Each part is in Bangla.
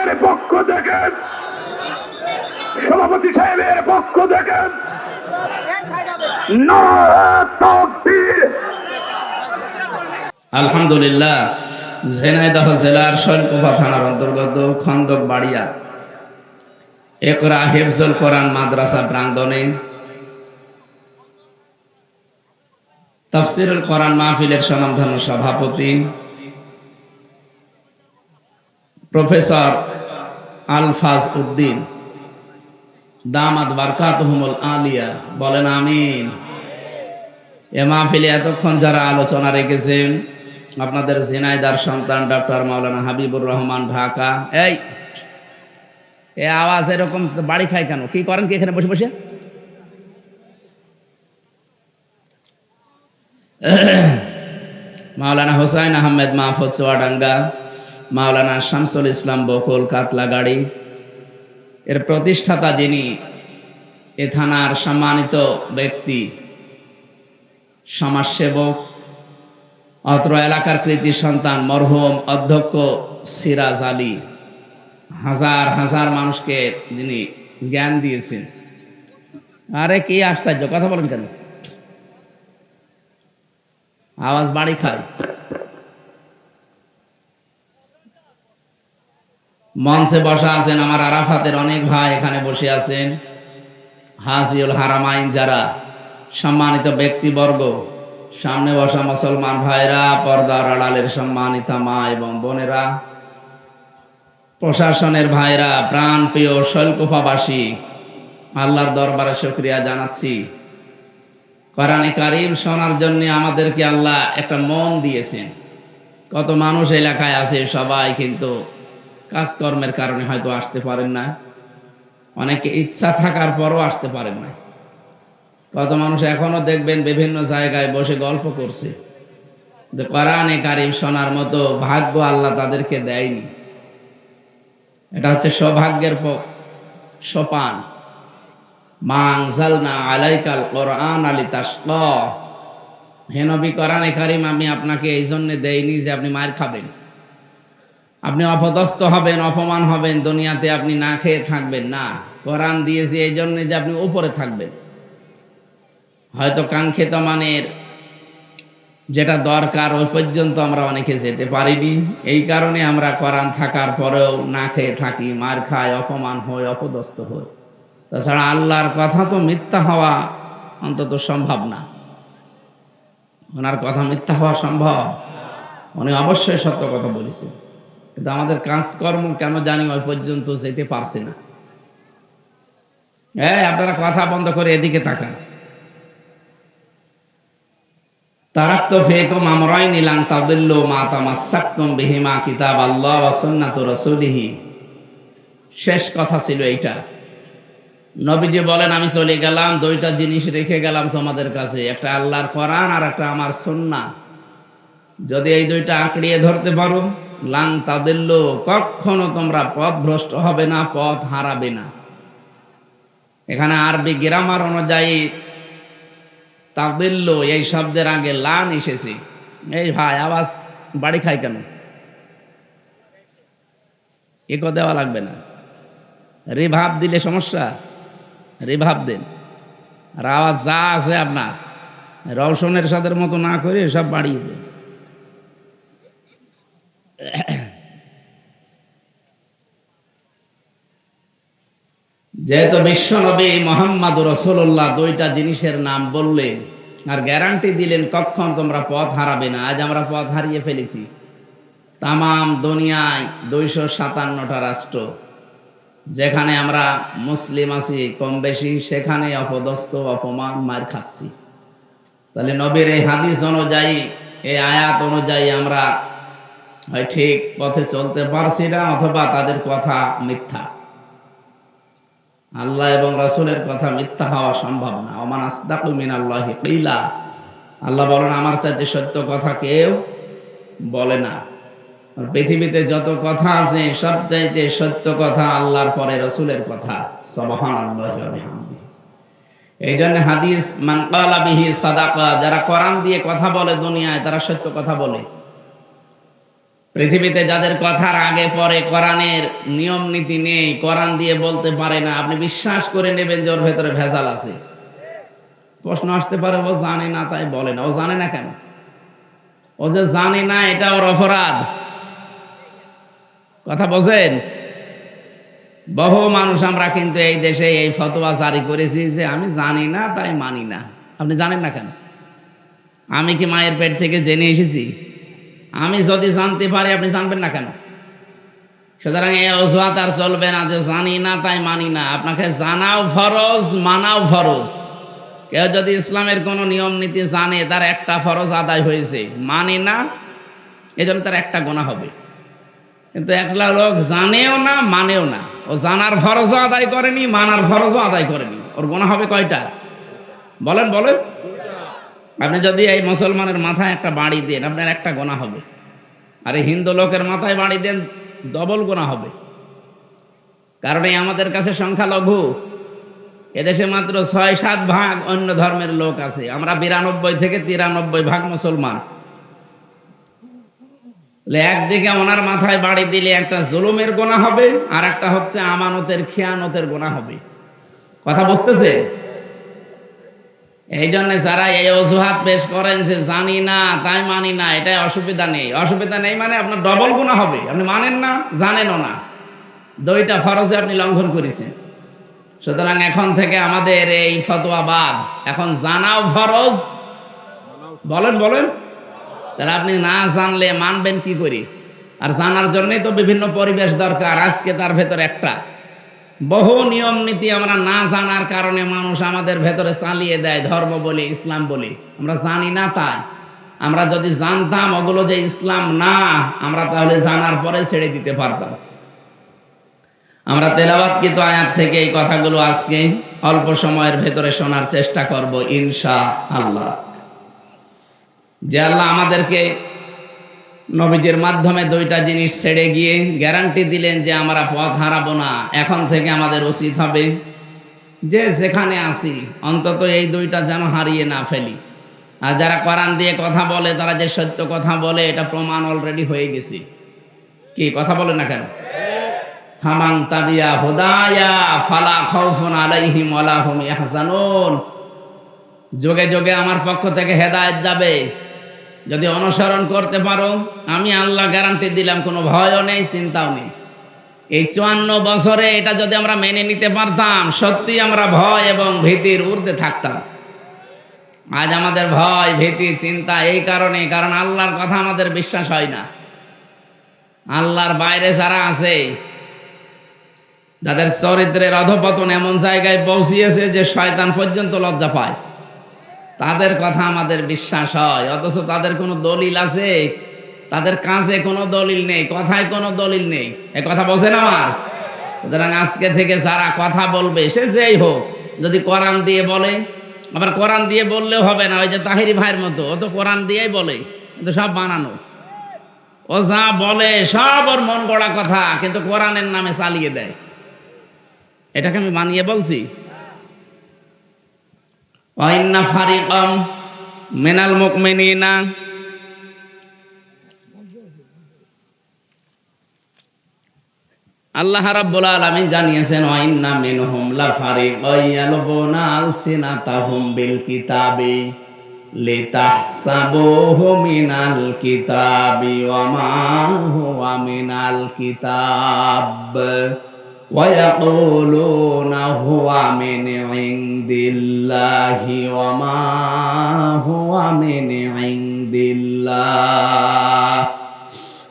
সাহেবের পক্ষ থেকে, সভাপতি সাহেবের পক্ষ থেকে নারায়ে তাকবীর। আলহামদুলিল্লাহ, ঝিনাইদহ জেলার শৈলকুপা থানার অন্তর্গত খন্দক বাড়িয়া ইকরা হিফজুল কোরআন মাদ্রাসা প্রাঙ্গণে তাফসীরুল কোরআন মাহফিলের স্বনামধন্য সভাপতি প্রফেসর আলফাজ উদ্দিন দামাত বারকাতুহুমুল আলিয়া, বলেন আমিন। এ মাহফিলে এতক্ষণ যারা আলোচনা রেখেছেন, আপনাদের ঝিনাইদার সন্তান ডক্টর মাওলানা হাবিবুর রহমান ঢাকা। এই আওয়াজ এরকম বাড়ি খায় কেন? কি করেন কি এখানে বসে বসে? মাওলানা হোসাইন আহমেদ মাহফুজ চুয়াডাঙ্গা, মাওলানা শামসুল ইসলাম বকুল কাতলাগাড়ি, এর প্রতিষ্ঠাতা যিনি এ থানার সম্মানিত ব্যক্তি, সমাজসেবক, অত্র এলাকার কৃতি সন্তান মরহুম অধ্যক্ষ সিরাজ আলী, হাজার হাজার মানুষকে যিনি জ্ঞান দিয়েছেন। আরে কি আশ্চর্য, কথা বলেন কেন? আওয়াজ বাড়ি খায়। মঞ্চে বসা আছেন আমার আরাফাতের অনেক ভাই, এখানে বসে আছেন হাজিউল হারামাইন, যারা সম্মানিত ব্যক্তিবর্গ, সামনে বসা মুসলমান ভাইরা, পর্দার আড়ালের সম্মানিতা মা এবং বোনেরা, প্রশাসনের ভাইরা, প্রাণ প্রিয় শৈলকুপাবাসী, আল্লাহর দরবারে শুকরিয়া জানাচ্ছি। কোরআনে কারীম শোনার জন্য আমাদেরকে আল্লাহ একটা মন দিয়েছেন। কত মানুষ এলাকায় আছে, সবাই কিন্তু কাজকর্মের কারণে হয়তো আসতে পারেন না, অনেকে ইচ্ছা থাকার পরও আসতে পারেন না। কত মানুষ এখনো দেখবেন বিভিন্ন জায়গায় বসে গল্প করছে, যে কোরআনে কারীম শোনার মতো ভাগ্য আল্লাহ তাদেরকে দেয়নি। এটা হচ্ছে সৌভাগ্যের সোপান। মা আনজালনা আলাইকাল কোরআন লিতাশকা, হে নবী, কোরআনে কারীম আমি আপনাকে এই জন্য দেইনি যে আপনি মার খাবেন, আপনি অপদস্থ হবেন, অপমান হবেন, দুনিয়াতে আপনি না খেয়ে থাকবেন না। কোরআন দিয়েছি এই জন্য যে আপনি উপরে থাকবেন। হয়তো কাঙ্ক্ষিত মানের যেটা দরকার ওই পর্যন্ত আমরা অনেকে যেতে পারিনি, এই কারণে আমরা কোরআন থাকার পরেও না খেয়ে থাকি, মার খাই, অপমান হই, অপদস্থ হই। তাছাড়া আল্লাহর কথা তো মিথ্যা হওয়া অন্তত সম্ভব না। ওনার কথা মিথ্যা হওয়া সম্ভব? উনি অবশ্যই সত্য কথা বলেছেন, কিন্তু আমাদের কাজকর্ম কেন জানি ওই পর্যন্ত যেতে পারছে না। আপনারা কথা বন্ধ করে এদিকে তাকান। তারাক্তু ফীকুম আমরাইন লান তাদিল্লু মা তামাসসাকতুম বিহিমা কিতাবাল্লাহ ওয়া সুন্নাতু রাসূলিহি। শেষ কথা ছিল এইটা। নবীজি বলেন, আমি চলে গেলাম, দুইটা জিনিস রেখে গেলাম তোমাদের কাছে, একটা আল্লাহর কোরআন আর একটা আমার সুন্নাহ। যদি এই দুইটা আঁকড়িয়ে ধরতে পারো, লান তাদিল্লু, কখনো তোমরা পথভ্রষ্ট হবে না, পথ হারাবে না। এখানে আরবি গ্রামার অনুযায়ী তাদিল্লু এই শব্দের আগে লান এসেছে। এই ভাই আওয়াজ বাড়ি খায় কেন? ইকো দেওয়া লাগবে না, রিভাব দিলে সমস্যা, রিভাব দেন। আর আওয়াজ যা আছে আপনার রওশনের সাদের মতো না করে সব বাড়িয়ে দেন। যেহেতু বিশ্বনবী মুহাম্মদুর রাসূলুল্লাহ দুইটা জিনিসের নাম বললেন আর গ্যারান্টি দিলেন কখন তোমরা পথ হারাবে না, আজ আমরা পথ হারিয়ে ফেলেছি। তামাম দুনিয়ায় 257টা রাষ্ট্র, যেখানে আমরা মুসলিম আছি কম বেশি, সেখানে অপদস্থ, অপমান, মার খাচ্ছি। তাহলে নবীর এই হাদিস অনুযায়ী, এই আয়াত অনুযায়ী আমরা হয় ঠিক পথে চলতে পারছি না, অথবা তাদের কথা মিথ্যা। আল্লাহ এবং রাসূলের কথা মিথ্যা হওয়া সম্ভব না। ওমান আসদাকু মিনাল্লাহি কিলা, আল্লাহ বলেন আমার চাইতে সত্য কথা কেউ বলে না। পৃথিবীতে যত কথা আছে সবচাইতে সত্য কথা আল্লাহর পরে রাসূলের কথা। সুবহানাল্লাহি ওয়া বিহামদিহি। এই জন্য হাদিস, মান ক্বালা বিহি সাদাকা, যারা কোরআন দিয়ে কথা বলে দুনিয়ায় তারা সত্য কথা বলে। পৃথিবীতে যাদের কথার আগে পরে কোরআনের নিয়ম নীতি নেই, কোরআন দিয়ে বলতে পারে না, আপনি বিশ্বাস করে নেবেন যে ওর ভেতরে ভেজাল আছে। প্রশ্ন আসতে পারে, ও জানে না তাই বলে না। ও জানে না কেন? ও যে জানে না এটা ওর অপরাধ। কথা বোঝেন? বহু মানুষ আমরা কিন্তু এই দেশে এই ফতোয়া জারি করেছি যে আমি জানি না তাই মানি না। আপনি জানেন না কেন? আমি কি মায়ের পেট থেকে জেনে এসেছি? আমি যদি জানতে পারি, আপনি জানবেন না কেন? সুতরাং এই অজুহাত আর চলবে না যে জানি না তাই মানি না। আপনাকে জানাও ফরজ, মানাও ফরজ। কেউ যদি ইসলামের কোনো নিয়ম নীতি জানে, তার একটা ফরজ আদায় হয়েছে, মানে না এজন্য তার একটা গুনাহ হবে। কিন্তু একলা লোক জানেও না মানেও না, ও জানার ফরজও আদায় করেনি, মানার ফরজও আদায় করেনি, ওর গুনাহ হবে কয়টা? বলেন বলেন। আপনি যদি এই মুসলমানের মাথায় একটা বাড়ি দেন, আপনার একটা গুনাহ হবে। আর এই হিন্দু লোকের মাথায় বাড়ি দেন, ডবল গুনাহ হবে। কারণ এই আমাদের কাছে সংখ্যালঘু, এদেশে মাত্র ৬-৭ ভাগ অন্য ধর্মের লোক আছে। আমরা ৯২ থেকে ৯৩ ভাগ মুসলমান। একদিকে ওনার মাথায় বাড়ি দিলে একটা জুলুমের গুনাহ হবে, আর একটা হচ্ছে আমানতের খেয়ানতের গুনাহ হবে। কথা বুঝতেছে? এই জন্য যারা এই অজুহাত পেশ করেন যে জানি না তাই মানি না, এটাই অসুবিধা নেই। অসুবিধা নেই মানে আপনার ডবল গুনাহ হবে। আপনি মানেন না, জানেনও না, দুইটা ফরজে আপনি লঙ্ঘন করেছেন। সুতরাং এখন থেকে আমাদের এই ফতোয়া বাদ, এখন জানাও ফরজ। বলেন বলেন। তাহলে আপনি না জানলে মানবেন কি করি? আর জানার জন্যই তো বিভিন্ন পরিবেশ দরকার। আজকে তার ভেতর একটা বহু নিয়ম নীতি আমরা না জানার কারণে মানুষ আমাদের ভেতরে চালিয়ে দেয়, ধর্ম বলি, ইসলাম বলি। আমরা জানি না তাই। আমরা যদি জানতাম ওগুলো যে ইসলাম না, আমরা তাহলে জানার পরে ছেড়ে দিতে পারতাম। আমরা তেলাওয়াতকৃত আয়াত থেকে এই কথাগুলো আজকে অল্প সময়ের ভেতরে শোনার চেষ্টা করব ইনশাআল্লাহ। যে আল্লাহ আমাদেরকে নবীজির মাধ্যমে দুইটা জিনিস ছেড়ে গিয়ে গ্যারান্টি দিলেন যে আমরা পথ হারাবো না। এখন থেকে আমাদের উচিত হবে যে যেখানে আসি অন্তত এই দুইটা যেন হারিয়ে না ফেলি। আর যারা কোরআন দিয়ে কথা বলে, তারা যে সত্য কথা বলে, এটা প্রমাণ অলরেডি হয়ে গেছে। কি কথা বলে না কেন? ফামান তাবিয়া হুদায়া ফালা খাউফুন আলাইহিম ওয়ালা হুম ইয়াহজানুন। যোগে যোগে আমার পক্ষ থেকে হেদায়েত যাবে। যদি অনুসরণ করতে পারো, আমি আল্লাহ গ্যারান্টি দিলাম, কোনো ভয়ও নেই, চিন্তাও নেই। এই ৫৪ বছরে এটা যদি আমরা মেনে নিতে পারতাম, সত্যি আমরা ভয় এবং ভীতির ঊর্ধ্বে থাকতাম। আজ আমাদের ভয়, ভীতি, চিন্তা এই কারণে, কারণ আল্লাহর কথা আমাদের বিশ্বাস হয় না। আল্লাহর বাইরে যারা আছে, যাদের চরিত্রের অধঃপতন এমন জায়গায় পৌঁছিয়েছে যে শয়তান পর্যন্ত লজ্জা পায়, তাদের কথা আমাদের বিশ্বাস হয়। অথচ তাদের কোনো দলিল আছে? তাদের কাছে কোনো দলিল নেই, কথায় কোনো দলিল নেই। এ কথা বোঝেন আমার? সুতরাং আজকে থেকে যারা কথা বলবে, সে যেই হোক, যদি কোরআন দিয়ে বলে, আবার কোরআন দিয়ে বললেও হবে না। ওই যে তাহিরি ভাইয়ের মতো, ও তো কোরআন দিয়েই বলে, কিন্তু সব বানানো। ও যা বলে সব ওর মন গড়া কথা, কিন্তু কোরআনের নামে চালিয়ে দেয়। এটাকে আমি বানিয়ে বলছি? ওয়াইন্না ফারিকাম মিনাল মুমিনিনা, আল্লাহ রাব্বুল আলামিন জানিয়েছেন, ওয়াইন্না মিনহুম লাফারিকান ইয়ালবুনা আলসিনাতাহুম বিল কিতাবি লিতাহসাবুহু মিনাল কিতাবি ওয়া মা হুয়া মিনাল কিতাব ওয়া ইয়াকুলুনা হুয়া মিন ইনদিল্লাহি ওয়া মা হুয়া মিন ইনদিল্লাহ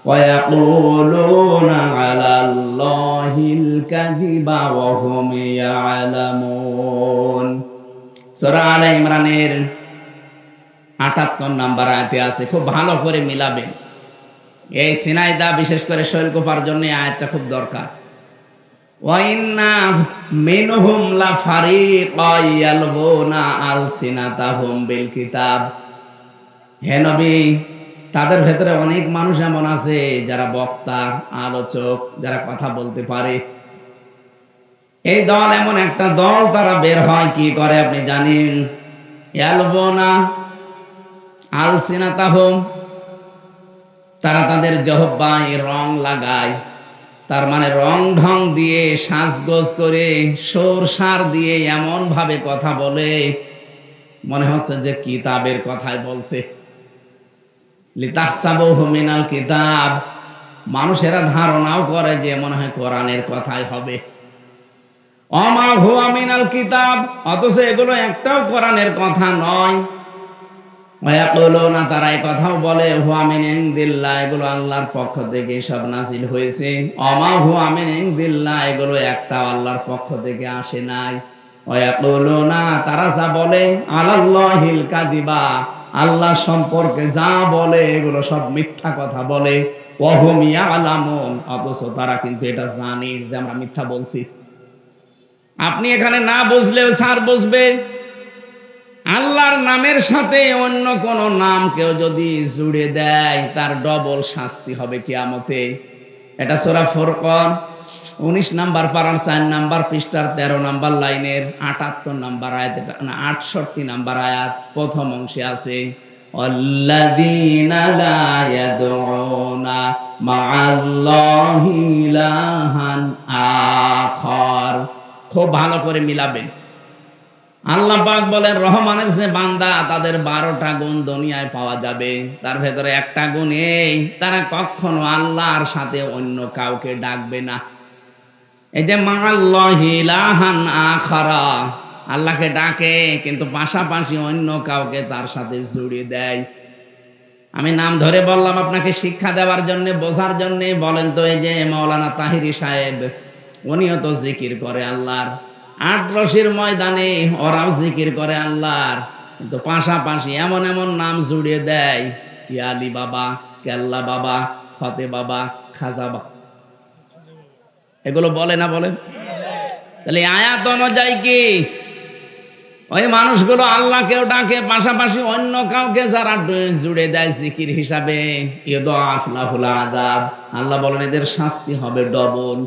ওয়া ইয়াকুলুনা আলাল্লাহিল কাযিবা ওয়া হুম ইয়ালামুন। সূরা আলে ইমরানের ৭৮ নম্বর আয়াতে আছে। খুব ভালো করে মিলাবেন। এই সিনাইদা বিশেষ করে শৈলকুপার জন্য আয়াতটা খুব দরকার। ওয়াইন্না মিনহুম লাফারিকান ইয়ালবুনা আলসিনাতাহুম বিল কিতাব। হে নবী, তাদের ভেতরে অনেক মানুষ এমন আছে যারা বক্তা, আলোচক, যারা কথা বলতে পারে। এই দল এমন একটা দল, তারা বের হয় কি করে আপনি জানেন? ইয়ালবুনা আলসিনাতাহুম, তারা তাদের জহব্বায় রং লাগায়, তার মানে রং ঢং দিয়ে সাজগোজ করে সোর সার দিয়ে এমন ভাবে কথা বলে মনে হচ্ছে যে কিতাবের কথাই বলছে। লিতাহসাবুহু মিনাল কিতাব, মানুষেরা ধারণাও করে যে মনে হয় কোরআনের কথাই হবে। ওমা হুয়া মিনাল কিতাব, অথচ এগুলো একটাও কোরআনের কথা নয়। ওয়ায়াকুলুনা, তারা এই কথাও বলে হুয়া মিন ইনদিল্লাহ, এগুলো আল্লাহর পক্ষ থেকে সব নাযিল হয়েছে। ওমা হুয়া মিন ইনদিল্লাহ, এগুলো একটাও আল্লাহর পক্ষ থেকে আসে নাই। ওয়ায়াকুলুনা, তারা যা বলে আলাল্লাহিল কাযিবা, আল্লাহ সম্পর্কে যা বলে এগুলো সব মিথ্যা কথা বলে। ওয়া হুম ইয়ালামুন, অথচ তারা কিন্তু এটা জানে যে আমরা মিথ্যা বলছি। আপনি এখানে না বুঝলেও স্যার বুঝবে। আল্লাহর নামের সাথে অন্য কোন নাম কেউ যদি জুড়ে দেয় তার ডবল শাস্তি হবে কিয়ামতে। এটা সূরা ফুরকান 19 নাম্বার পারার 4 নাম্বার পৃষ্ঠার 13 নাম্বার লাইনের 78 নাম্বার আয়াত, না 68 নাম্বার আয়াত, প্রথম অংশে আছে আল্লাযীনা লা ইয়াদউনা মা'আল্লাহি ইলাহান আখার। খুব ভালো করে মিলাবেন। আল্লাহ পাক বলেন রহমানের যে বান্দা তাদের 12টা গুণ দুনিয়ায় পাওয়া যাবে, তার ভেতরে একটা গুণ এই, তারা কখনো আল্লাহর সাথে অন্য কাউকে ডাকবে না। এই যে মা'আল্লাহি ইলাহান আখারা, আল্লাহকে ডাকে কিন্তু পাশাপাশি অন্য কাউকে তার সাথে জুড়িয়ে দেয়। আমি নাম ধরে বললাম আপনাকে শিক্ষা দেওয়ার জন্য, বোঝার জন্য। বলেন তো, এই যে মাওলানা তাহিরি সাহেব, উনিও তো জিকির করে আল্লাহর, 8 রশির ময়দানে ওরাও জিকির করে আল্লাহর, কিন্তু পাশাপাশি এমন এমন নাম জুড়িয়ে দেয়, ইয়া আলী বাবা, কেল্লা বাবা, ফতে বাবা, খাজা বাবা, এগুলো বলে না বলেন? তাহলে আয়াত অনুযায়ী কি ওই মানুষগুলো আল্লাহকেও ডাকে, পাশাপাশি অন্য কাউকে যারা জুড়ে দেয় জিকির হিসাবে, ইউদাআফ লাহুল আযাব, আল্লাহ বলেন এদের শাস্তি হবে ডবল।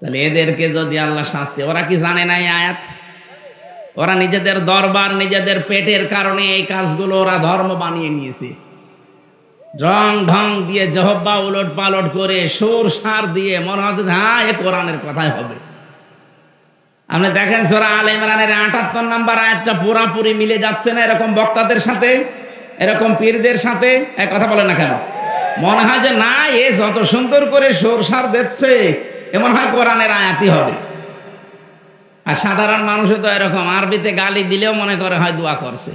তাহলে এদেরকে যদি আল্লাহ শাস্তি, ওরা কি জানে না এই আয়াত? ওরা নিজেদের দরবার, নিজেদের পেটের কারণে এই কাজগুলো ওরা ধর্ম বানিয়ে নিয়েছে। রং ঢং দিয়ে জহব্বা উলট পালট করে সুর সার দিয়ে মনে হচ্ছে হ্যাঁ এ কোরআনের কথাই হবে। আপনি দেখেন সূরা আলে ইমরানের 78 নাম্বার আয়াতটা পুরাপুরি মিলে যাচ্ছে না এরকম বক্তাদের সাথে, এরকম পীরদের সাথে? এক কথা বলে না কেন? মনে হয় যে না, এ যত সুন্দর করে সুর সার দিচ্ছে এমন হয় কোরআনের আয়াতই হবে। আর সাধারণ মানুষও তো এরকম, আরবিতে গালি দিলেও মনে করে হয় দোয়া করছে।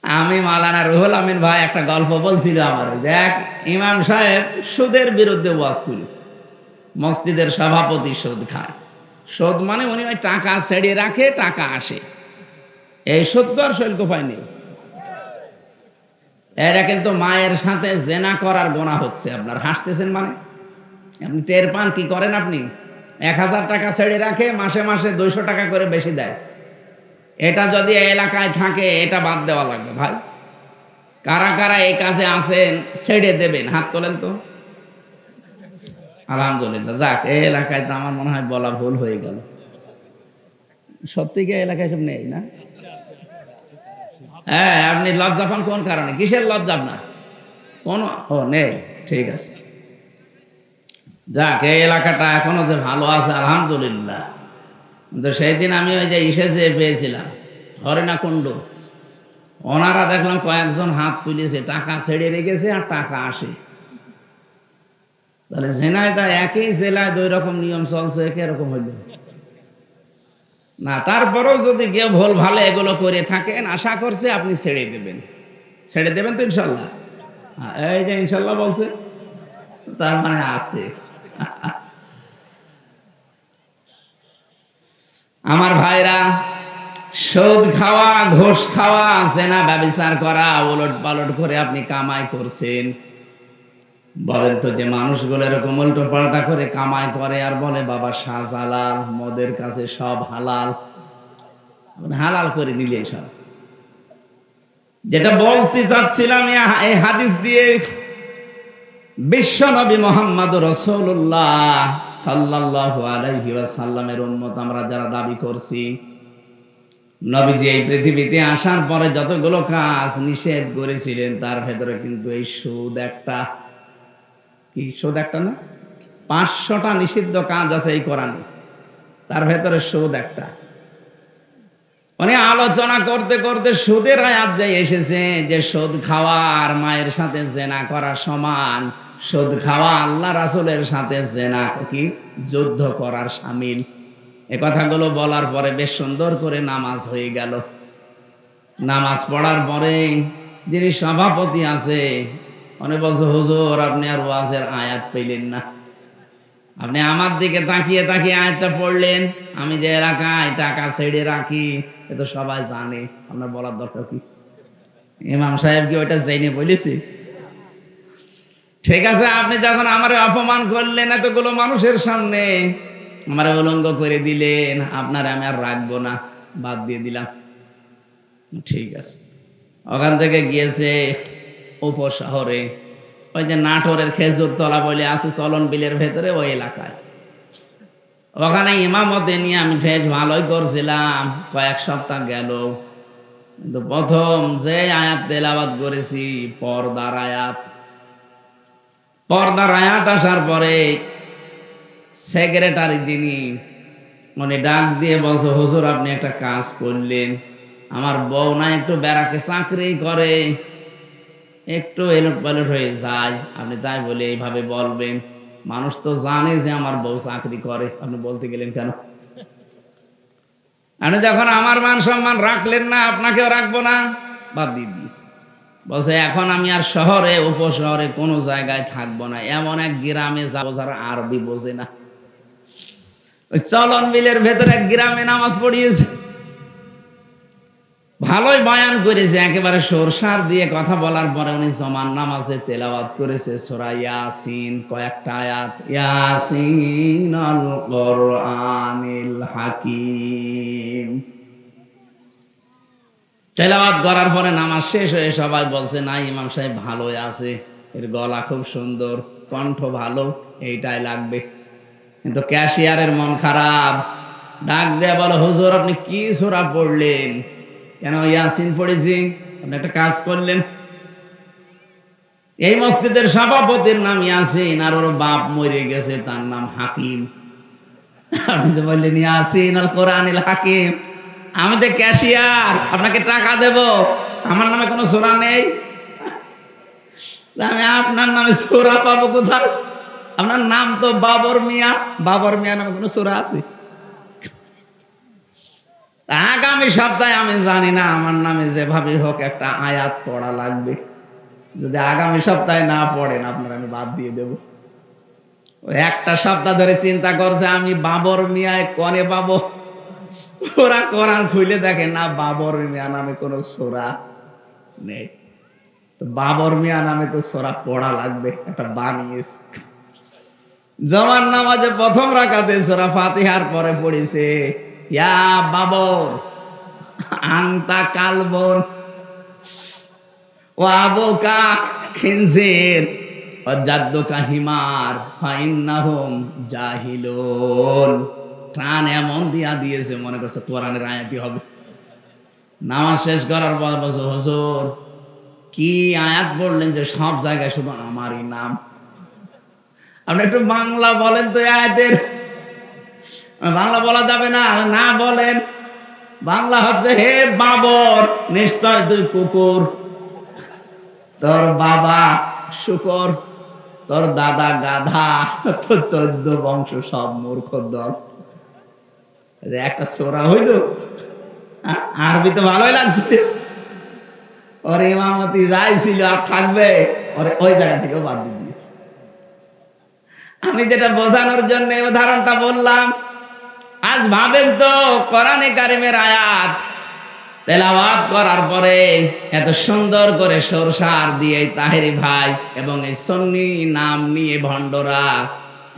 আমি মাওলানা রুহুল আমিন ভাই একটা গল্প বলছিল আমার, দেখ ইমাম সাহেব সুদের বিরুদ্ধে ওয়াজ করেছে, মসজিদের সভাপতি সুদ খায়। সুদ মানে উনি ওই টাকা ছেড়ে রাখে, টাকা আসে, এই সুদ তো আর শৈলকুপায় নেই। এটা কিন্তু মায়ের সাথে জেনা করার গোনা হচ্ছে। আপনার হাসতেছেন মানে আপনি টের পান কি করেন? আপনি 1000 টাকা ছেড়ে রাখে, মাসে মাসে 200 টাকা করে বেশি দেয়। এটা যদি এলাকায় থাকে এটা বাদ দেওয়া লাগবে ভাই। কারা কারা এই কাজে আছেন ছেড়ে দেবেন, হাত তোলেন তো। আলহামদুলিল্লাহ, যাক, এই এলাকায় তো আমার মনে হয় বলা ভুল হয়ে গেল। সত্যি কি এলাকায় সব নেই না? হ্যাঁ, আপনি লজ্জা পান কোন কারণে? কিসের লজ্জা আপনার? কোন ও নেই, ঠিক আছে। যাক, এই এলাকাটা এখনো যে ভালো আছে আলহামদুলিল্লাহ। কিন্তু সেই দিন আমি ওই যে যে পেয়েছিলাম হরিণাকুণ্ড, ওনারা দেখলাম কয়েকজন হাত তুলেছে, টাকা ছেড়ে রেখেছে আর টাকা আসে। তাহলে ঝিনাইদহ একই জেলায় 2 রকম নিয়ম চলছে, কিরকম হইল না? তারপরেও যদি কেউ ভুল ভালো এগুলো করে থাকেন, আশা করছে আপনি ছেড়ে দেবেন। ছেড়ে দেবেন তো ইনশাল্লাহ? এই যে ইনশাল্লাহ বলছে, তার মানে আছে। আমার ভাইরা, সুদ খাওয়া, ঘুষ খাওয়া, জেনা ব্যভিচার করা, উলট পালট করে আপনি কামাই করছেন। বলেন তো, যে মানুষগুলো এরকম উল্টো পাল্টা করে কামাই করে আর বলে বাবা শাহজালাল, মদের কাছে সব হালাল, হালাল করে নিলেন সব। যেটা বলতে চাচ্ছিলাম, এই হাদিস দিয়ে বিশ্ব নবী মুহাম্মদ রাসূলুল্লাহ সাল্লাল্লাহু আলাইহি ওয়াসাল্লামের উম্মত আমরা যারা দাবি করছি, নবীজি এই পৃথিবীতে আসার পরে যতগুলো কাজ নিষেধ করেছিলেন তার ভেতরে কিন্তু এই সুদ একটা। কি সুদ একটা না? 500টা নিষিদ্ধ কাজ আছে এই কোরআনে, তার ভেতরে সুদ একটা। উনি আলোচনা করতে করতে সুদের আয়াত যে এসেছে যে সুদ খাওয়া আর মায়ের সাথে জেনা করা সমান, সুদ খাওয়া আল্লাহ রাসূলের সাথে জেনা কি যুদ্ধ করার শামিল। এ কথাগুলো বলার পরে বেশ সুন্দর করে নামাজ হয়ে গেল। নামাজ পড়ার পরে যিনি সভাপতি আছে উনি বলছে, হুজুর আপনি আর ওয়াজের আয়াত পেলেন না, আপনি আমার দিকে তাকিয়ে তাকিয়ে আয়াতটা পড়লেন। আমি যে এলাকায় টাকা ছেড়ে রাখি এ তো সবাই জানে, আপনার বলার দরকার কি? ইমাম সাহেব কি ওইটা জেনে বলেছি? ঠিক আছে, আপনি যখন আমারে অপমান করলেন এতগুলো মানুষের সামনে, আমারে উলঙ্গ করে দিলেন, আপনার আমি আর রাখবো না, বাদ দিয়ে দিলাম। ঠিক আছে, ওখান থেকে গিয়েছে উপশহরে, ওই যে নাটোরের খেজুর তলা বলে আছে চলন বিলের ভেতরে, ওই এলাকায়। ওখানে ইমামতে নিয়ে আমি বেশ ভালোই করছিলাম, কয়েক সপ্তাহ গেল। কিন্তু প্রথম যে আয়াত তেলাওয়াত করেছি পর্দার আয়াত, পর্দার আয়াত আসার পরে সেক্রেটারি যিনি উনি ডাক দিয়ে বলছে, হুজুর আপনি একটা কাজ করলেন, আমার বউ না একটু ব্যারাকে চাকরি করে, একটু এলট পালট হয়ে যায়, আপনি তাই বলে এইভাবে বলবেন? মানুষ তো জানে যে আমার বউ চাকরি করে, আপনি বলতে গেলেন কেন? আপনি যখন আমার মান সম্মান রাখলেন না, আপনাকেও রাখবো না, বাদ দিয়ে দিস। বলছে এখন আমি আর শহরে উপশহরে কোনো জায়গায় থাকবো না, এমন এক গ্রামে যাবো যারা আরবি বোঝে না। ওই চলন বিলের ভেতরে এক গ্রামে নামাজ পড়িয়েছে, ভালোই বয়ান করেছে, একেবারে সরসার দিয়ে কথা বলার পরে উনি জমান নামাজে তেলাওয়াত করেছে সূরা ইয়াসিন, কয়েকটা আয়াত, ইয়াসিন আল কোরআনিল হাকিম। তেলাওয়াত করার পরে নামাজ শেষ হয়ে সবাই বলছে, না ইমাম সাহেব ভালোই আছে, এর গলা খুব সুন্দর, কণ্ঠ ভালো, এইটাই লাগবে। কিন্তু ক্যাশিয়ারের মন খারাপ, ডাক দেয়া বলো, হুজুর আপনি কি সূরা পড়লেন? কেন? ইয়াসিন পড়েছি। আপনি একটা কাজ করলেন, এই মসজিদের সভাপতির নাম ইয়াসিন আর ওর বাপ মরে গেছে, তার নাম হাকিম। আপনি তো বললেন ইয়াসিন আল কোরআনিল হাকিম, আমি তো ক্যাশিয়ার, আপনাকে টাকা দেব, আমার নামে কোনো সূরা নেই, আমি আপনার নামে সূরা পাবো কোথায়? আপনার নাম তো বাবর মিয়া, বাবর মিয়া নামে কোনো সূরা আছে? আগামী সপ্তাহে আমি জানি না, আমার নামে যেভাবে হোক একটা আয়াত পড়া লাগবে, যদি আগামী সপ্তাহে না পড়েন আপনার আমি বাদ দিয়ে দেব। ওই একটা সপ্তাহ ধরে চিন্তা করছে আমি বাবর মিয়ায় কনে পাবো, ওরা কোরআন খুলে দেখে না বাবর মিয়া নামে কোনো সূরা নেই। তো বাবর মিয়া নামে তো সূরা পড়া লাগবে, একটা বানিয়েছে। জমান নামাজে প্রথম রাকাতে সূরা ফাতিহার পরে পড়েছে, ইয়া বাবর আনতা কালবন ওয়া আবুকা খিনজির ওয়া জাদ্দুকা হিমার ফাইন্নাহুম জাহিলুন। প্রাণ এমন দিয়েছে মনে করছে কোরআনের আয়াতই হবে। নামাজ শেষ করার পর বলছে, হুজুর কি আয়াত পড়লেন যে সব জায়গায় শুধু আমারই নাম? আপনি একটু বাংলা বলেন তো আয়াতের। বাংলা বলা যাবে না, না বলেন। বাংলা হচ্ছে, হে বাবর নিশ্চয় তুই কুকুর, তোর বাবা শুকর, তোর দাদা গাধা, তোর 14 বংশ সব মূর্খ দল। একটা সূরা হইল, আরবি তো ভালোই লাগছে। ওর ইমামতি যাই ছিল আর থাকবে, ওরে ওই জায়গা থেকে বাদ দিয়ে দিয়েছে। আমি যেটা বোঝানোর জন্য উদাহরণটা বললাম, আজ ভাবেন তো কোরআনে কারিমের আয়াত তেলাওয়াত করার পরে এত সুন্দর করে সরসার দিয়ে তাহেরি ভাই এবং এই সুন্নি নাম নিয়ে ভণ্ডরা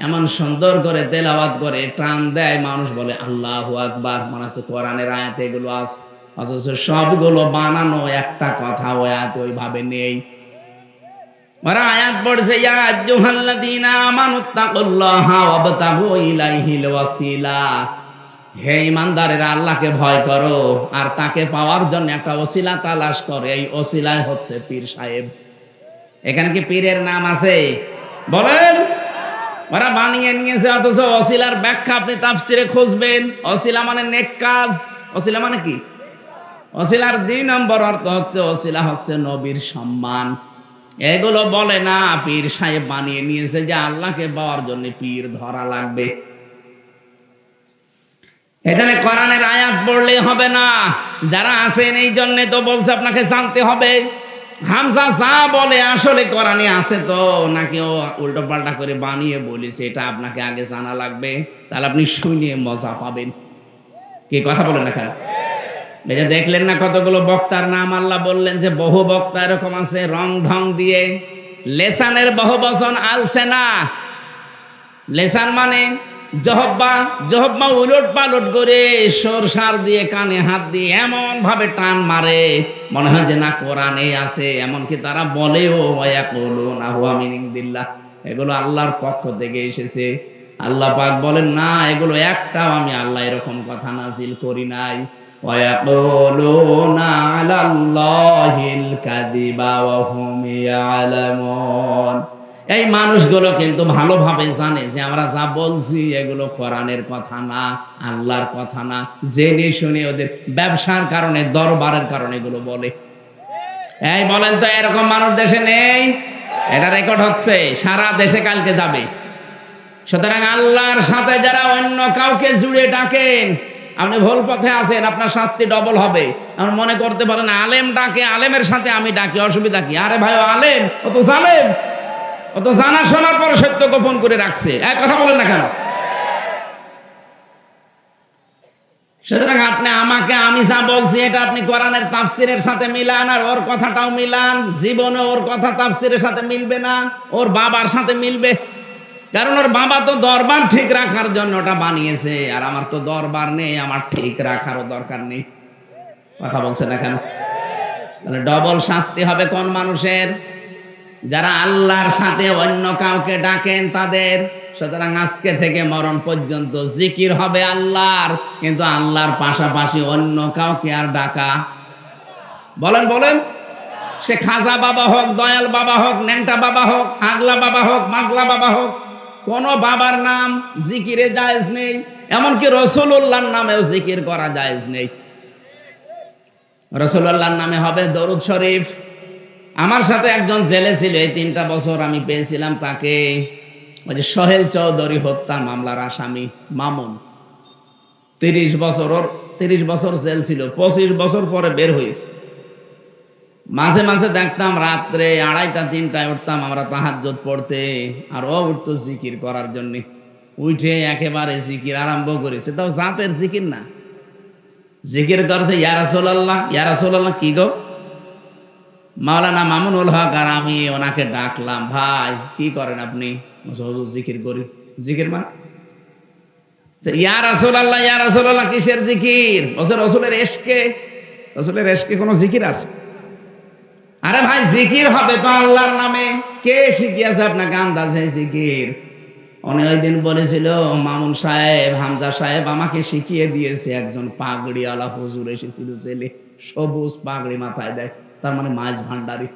এমন সুন্দর করে তেলাওয়াত করে টান দেয়, মানুষ বলে আল্লাহু আকবার, মনে হচ্ছে কোরআনের আয়াতে এগুলো আছে, অথচ সবগুলো বানানো, একটা কথা ওই আয়াতে ওইভাবে নেই। ওরা আয়াত পড়ছে, ইয়া আইয়ুহাল্লাযীনা আমানুত্তাকুল্লাহা ওয়াবতাগু ইলাইহিল ওয়াসিলা, হে ইমানদারেরা, আল্লাহকে ভয় করো আর তাকে পাওয়ার জন্য একটা ওসিলা তালাশ করো। এই ওসিলায় হচ্ছে পীর সাহেব। এখানে কি পীরের নাম আছে? বলেন। ওরা বানিয়ে নিয়েছে, অথচ ওসিলার ব্যাখ্যা আপনি তাফসিরে খুঁজবেন। ওসিলা মানে নেক কাজ। ওসিলা মানে কি? ওসিলার 2 নম্বর অর্থ হচ্ছে ওসিলা হচ্ছে নবীর সম্মান। এগুলো বলে না, পীর সাহেব বানিয়ে নিয়েছে যে আল্লাহকে পাওয়ার জন্য পীর ধরা লাগবে। এখানে কোরআনের আয়াত পড়লে হবে না। যারা আছেন এই জন্য তো বলছে আপনাকে জানতে হবে। হামজা যা বলে আসলে কোরআনে আছে তো নাকি ও উল্টো পাল্টা করে বানিয়ে বলেছে, এটা আপনাকে আগে জানা লাগবে। তাহলে আপনি শুনে মজা পাবেন। কি কথা বলেন না কেন? এই যে দেখলেন না কতগুলো বক্তার নাম আল্লাহ বললেন যে বহু বক্তা এরকম আছে রং ঢং দিয়ে। লেসানের বহুবচন আলসেনা। লেসান মানে জহব্বা। জহব্বা উলট পালট করে সরসার দিয়ে কানে হাত দিয়ে এমন ভাবে টান মারে মনে হয় যে না কোরআনে আছে। এমনকি তারা বলেও ওয়ায়াকুলুনা হুয়া মিন ইনদিল্লাহ, এগুলো আল্লাহর পক্ষ থেকে এসেছে। আল্লাহ পাক বলেন না, এগুলো একটাও আমি আল্লাহ এরকম কথা নাজিল করি নাই। ওয়ায়াকুলুনা আলাল্লাহিল কাযিবা ওয়া হুম ইয়ালামুন। এই মানুষগুলো কিন্তু ভালোভাবে জানে যে আমরা যা বলছি এগুলো কোরআনের কথা না, আল্লাহর কথা না। জেনে শুনে ওদের ব্যবসার কারণে, দরবারের কারণে এগুলো বলে। এই বলেন তো, এরকম মানুষ দেশে নেই? এটা রেকর্ড হচ্ছে, সারা দেশে কালকে যাবে। সুতরাং আল্লাহর সাথে যারা অন্য কাউকে জুড়ে ডাকেন, আপনি ভুল পথে আছেন, আপনার শাস্তি ডবল হবে। আপনি মনে করতে পারেন আলেম ডাকে, আলেমের সাথে আমি ডাকি, অসুবিধা কি? আরে ভাই, আলেম ও তো জালেম, ও তো জানা শোনার পর সত্য গোপন করে রাখছে। এক কথা বলেন না কেন? সুতরাং আপনি আমাকে, আমি যা বলছি এটা আপনি কোরআনের তাফসিরের সাথে মিলান, আর ওর কথাটাও মিলান। জীবনে ওর কথা তাফসিরের সাথে মিলবে না, ওর বাবার সাথে মিলবে। কারণ ওর বাবা তো দরবার ঠিক রাখার জন্য ওটা বানিয়েছে, আর আমার তো দরবার নেই, আমার ঠিক রাখারও দরকার নেই। কথা বলছে না কেন? তাহলে ডবল শাস্তি হবে কোন মানুষের? যারা আল্লাহর সাথে অন্য কাউকে ডাকেন তাদের। সুতরাং আজকে থেকে মরণ পর্যন্ত জিকির হবে আল্লাহর, কিন্তু আল্লাহর পাশাপাশি অন্য কাউকে আর ডাকা। বলেন বলেন, সে খাজা বাবা হোক, দয়াল বাবা হোক, ন্যাংটা বাবা হোক, আগলা বাবা হোক, মাগলা বাবা হোক, কোন বাবার নাম জিকিরে জায়েজ নেই। এমনকি রাসূলুল্লাহর নামেও জিকির করা জায়েজ নেই। রাসূলুল্লাহর নামে হবে দরুদ শরীফ। আমার সাথে একজন জেলে ছিল, এই 3টা বছর আমি পেয়েছিলাম তাকে। ওই যে সোহেল চৌধুরী হত্যা মামলার আসামি মামুন, 30 বছর, ওর 30 বছর জেল ছিল, 25 বছর পরে বের হয়েছে। মাঝে মাঝে দেখতাম রাত্রে 2:30 3টায় উঠতাম আমরা তাহাজ্জুদ পড়তে, আর ও উঠতো জিকির করার জন্য। উঠে একেবারে জিকির আরম্ভ করেছে, তাও জাতের জিকির না, জিকির করছে ইয়া রাসূলুল্লাহ, ইয়া রাসূলুল্লাহ। কি গো? মাওলানা মামুনুল হক আর আমি ওনাকে ডাকলাম, ভাই কি করেন আপনি? হুজুর জিকির করি। জিকির মানে ইয়া রাসূলুল্লাহ, ইয়া রাসূলুল্লাহ কিসের জিকির? বলছে রাসূলের ইশকে। রাসূলের ইশকে কোনো জিকির আছে? আরে ভাই, জিকির হবে তো আল্লাহর নামে। কে শিখিয়েছে আপনাকে আন্দাজে জিকির? উনি ওই দিন বলেছিল, মামুন সাহেব, হামজা সাহেব আমাকে শিখিয়ে দিয়েছে। একজন পাগড়িওয়ালা হুজুর এসেছিল জেলে, সবুজ পাগড়ি মাথায় দেয়, তার মানে মাছ ভান্ডারি।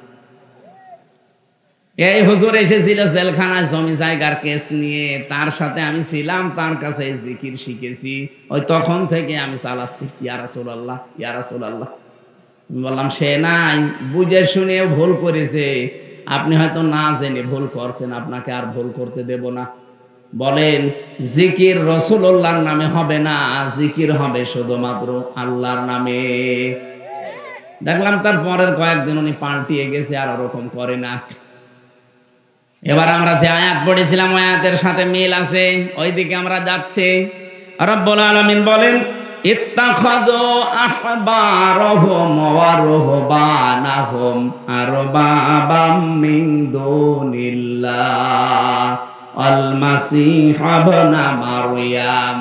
এই হুজুর এসেছিল জেলখানায় জমি জায়গার কেস নিয়ে, তার সাথে আমি ছিলাম, তার কাছে জিকির শিখেছি। ওই তখন থেকে আমি চালাচ্ছি ইয়া রাসূলুল্লাহ, ইয়া রাসূলুল্লাহ। বললাম সে নাই, বুঝে শুনেও ভুল করেছে। আপনি হয়তো না জেনে ভুল করছেন, আপনাকে আর ভুল করতে দেব না। বলেন, জিকির রাসূলুল্লাহর নামে হবে না, জিকির হবে শুধুমাত্র আল্লাহর নামে। দেখলাম তার পরের কয়েকদিন উনি পাল্টিয়ে গেছে, আর ওরকম করে না। এবার আমরা যে আয়াত পড়েছিলাম ওই আয়াতের সাথে মিল আছে, ওইদিকে আমরা যাচ্ছি। রব্বুল আলামিন বলেন, ইত্তাখাযু আহবারহুম ওয়া রুহবানাহুম আরবাবাম মিন দুনিল্লাহ আল মাসীহ ইবনে মারইয়াম।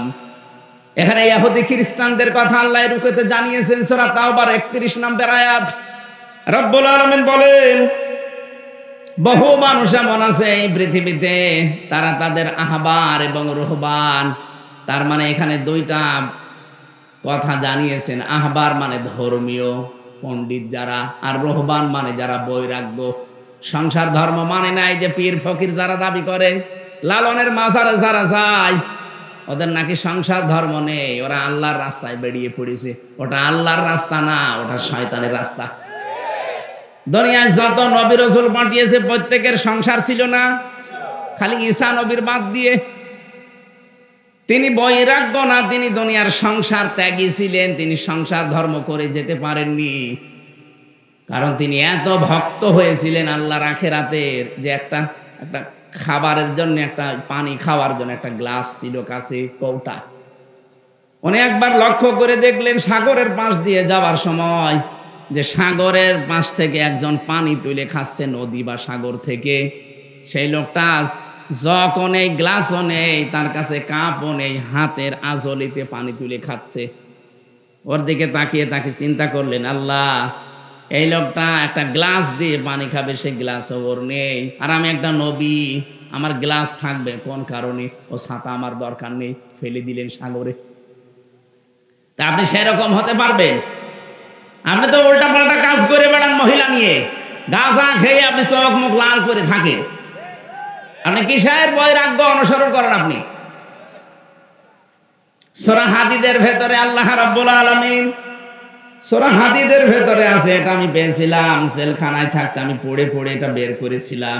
এখানে ইহুদি খ্রিস্টানদের কথা আল্লাহ রুকুতে জানিয়েছেন, সূরা তাওবার 31 নম্বর আয়াত। রব্বুল আলামিন বলেন, বহু মানুষ এমন আছে এই পৃথিবীতে, তারা তাদের আহবার এবং রুহবান, তার মানে এখানে 2টা কথা জানিয়েছেন। আহবার মানে ধর্মীয় পণ্ডিত যারা, আর রোহবান মানে যারা বৈরাগ্য, সংসার ধর্ম মানে নাই, যে পীর ফকির যারা দাবি করে, লালনের মাজারে যারা যায়, ওদের নাকি সংসার ধর্ম নেই, ওরা আল্লাহর রাস্তায় বেরিয়ে পড়েছে। ওটা আল্লাহর রাস্তা না, ওটা শয়তানের রাস্তা। দুনিয়ায় যত নবী রাসূল পাঠিয়েছে প্রত্যেকের সংসার ছিল না, খালি ঈসা নবীর বাদ দিয়ে। তিনি বৈরাগ্য না, তিনি দুনিয়ার সংসার ত্যাগী ছিলেন, তিনি সংসার ধর্ম করে যেতে পারেননি, কারণ তিনি এত ভক্ত হয়েছিলেন আল্লাহর আখিরাতের, যে একটা খাবারের জন্য, একটা পানি খাওয়ার জন্য একটা গ্লাস ছিল কাছে, কৌটা। উনি একবার লক্ষ্য করে দেখলেন সাগরের পাশ দিয়ে যাওয়ার সময়, যে সাগরের পাশ থেকে একজন পানি তুলে খাচ্ছে, নদী বা সাগর থেকে। সেই লোকটা জগও নেই, গ্লাসও নেই, তার কাছে কাপও নেই, হাতের আজলিতে পানি তুলে খাচ্ছে। ওর দিকে তাকিয়ে তাকে চিন্তা করলেন, আল্লাহ, এই লোকটা একটা গ্লাস দিয়ে পানি খাবে, সে গ্লাসও ওর নেই, আর আমি একটা নবী, আমার গ্লাস থাকবে কোন কারণে? ও ছাতা আমার দরকার নেই, ফেলে দিলেন সাগরে। তা আপনি সেরকম হতে পারবেন? আপনি তো উল্টা পাল্টা কাজ করে বেড়ান, মহিলা নিয়ে গাঁজা খেয়ে আপনি চোখ মুখ লাল করে থাকেন। আপনি কিসের বৈরাগ্য অনুসরণ করেন? আপনি সূরা হাদীদের ভেতরে আল্লাহ রাব্বুল আলামিন, সূরা হাদীদের ভেতরে আছে, এটা আমি পেয়েছিলাম জেলখানায় থাকতে, আমি পড়ে পড়ে এটা বের করেছিলাম।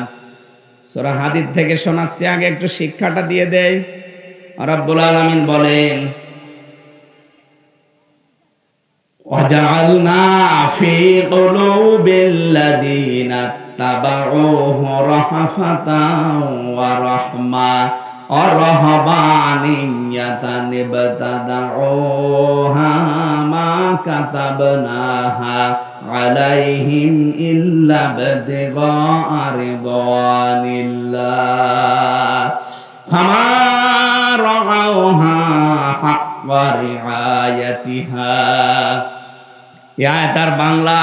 সূরা হাদীদ থেকে শোনাচ্ছি, আগে একটু শিক্ষাটা দিয়ে দেই। রাব্বুল আলামিন বলেন, وَجَعَلْنَا فِي قُلُوبِ الَّذِينَ اتَّبَعُوهُ رَأْفَةً وَرَحْمَةً وَرَهْبَانِيَّةً ابْتَدَعُوهَا مَا كَتَبْنَاهَا عَلَيْهِمْ إِلَّا ابْتِغَاءَ رِضْوَانِ اللَّهِ فَمَا رَعَوْهَا حَقَّ رِعَايَتِهَا। তার বাংলা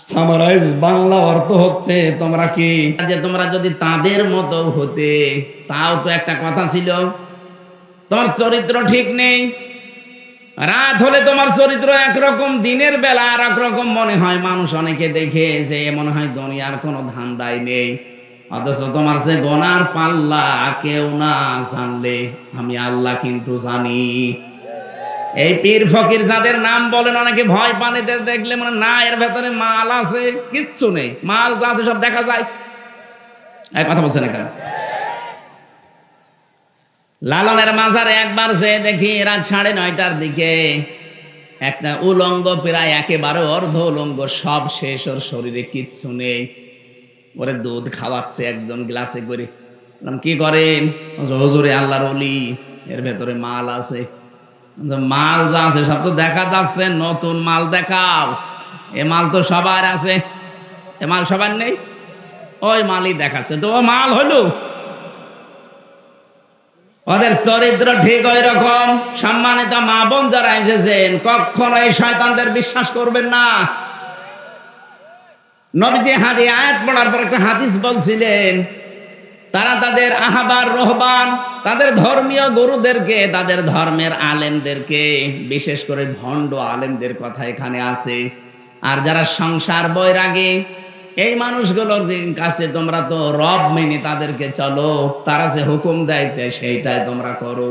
সামারাইজ বাংলা অর্থ হচ্ছে, তোমরা কি, যে তোমরা যদি তাদের মতো হতে, তাও তো একটা কথা ছিল, তোমার চরিত্র ঠিক নেই। রাত হলে তোমার চরিত্র একরকম, দিনের বেলা আর একরকম মনে হয়। মানুষ অনেকে দেখে যে মনে হয় দুনিয়ার কোনো ধান্দাই নেই, অথচ তোমার যে গোনার পাল্লা কেউ না জানলে আমি আল্লাহ কিন্তু জানি। এই পীর ফকির যাদের নাম বলেন, অনেকে ভয় পান, এদের দেখলে মনে না এর ভেতরে মাল আছে, কিচ্ছু নেই, মাল যা আছে সব দেখা যায়। এক কথা বলছেন এখানে। লালনের মাজারে একবার যে দেখি রাত 9:30টার দিকে একটা উলঙ্গ, প্রায় একেবারে অর্ধ উলঙ্গ, সব শেষ, ওর শরীরে কিচ্ছু নেই, ওরে দুধ খাওয়াচ্ছে একজন গ্লাসে করে। কি করেন? হুজুরে আল্লাহর ওলি, এর ভেতরে মাল আছে। মাল যা আছে সব তো দেখা যাচ্ছে, নতুন মাল দেখাও। এ মাল তো সবার আছে, এ মাল সবার নেই, ওই মালই দেখাচ্ছে। তো ও মাল হলো, ওদের চরিত্র ঠিক ওই রকম। সম্মানিত মা বোন যারা এসেছেন, কখনো এই শয়তানদের বিশ্বাস করবেন না। নবীজি আয়াত পড়ার পর একটা হাদিস বলছিলেন, তারা তাদের আহবার রহবান, তাদের ধর্মীয় গুরুদেরকে, তাদের ধর্মের আলেমদেরকে, বিশেষ করে ভণ্ড আলেমদের কথা এখানে আছে, আর যারা সংসার বৈরাগী, এই মানুষগুলোর কাছে তোমরা তো রব মেনে তাদেরকে চলো, তারা যে হুকুম দেয় সেইটাই তোমরা করো,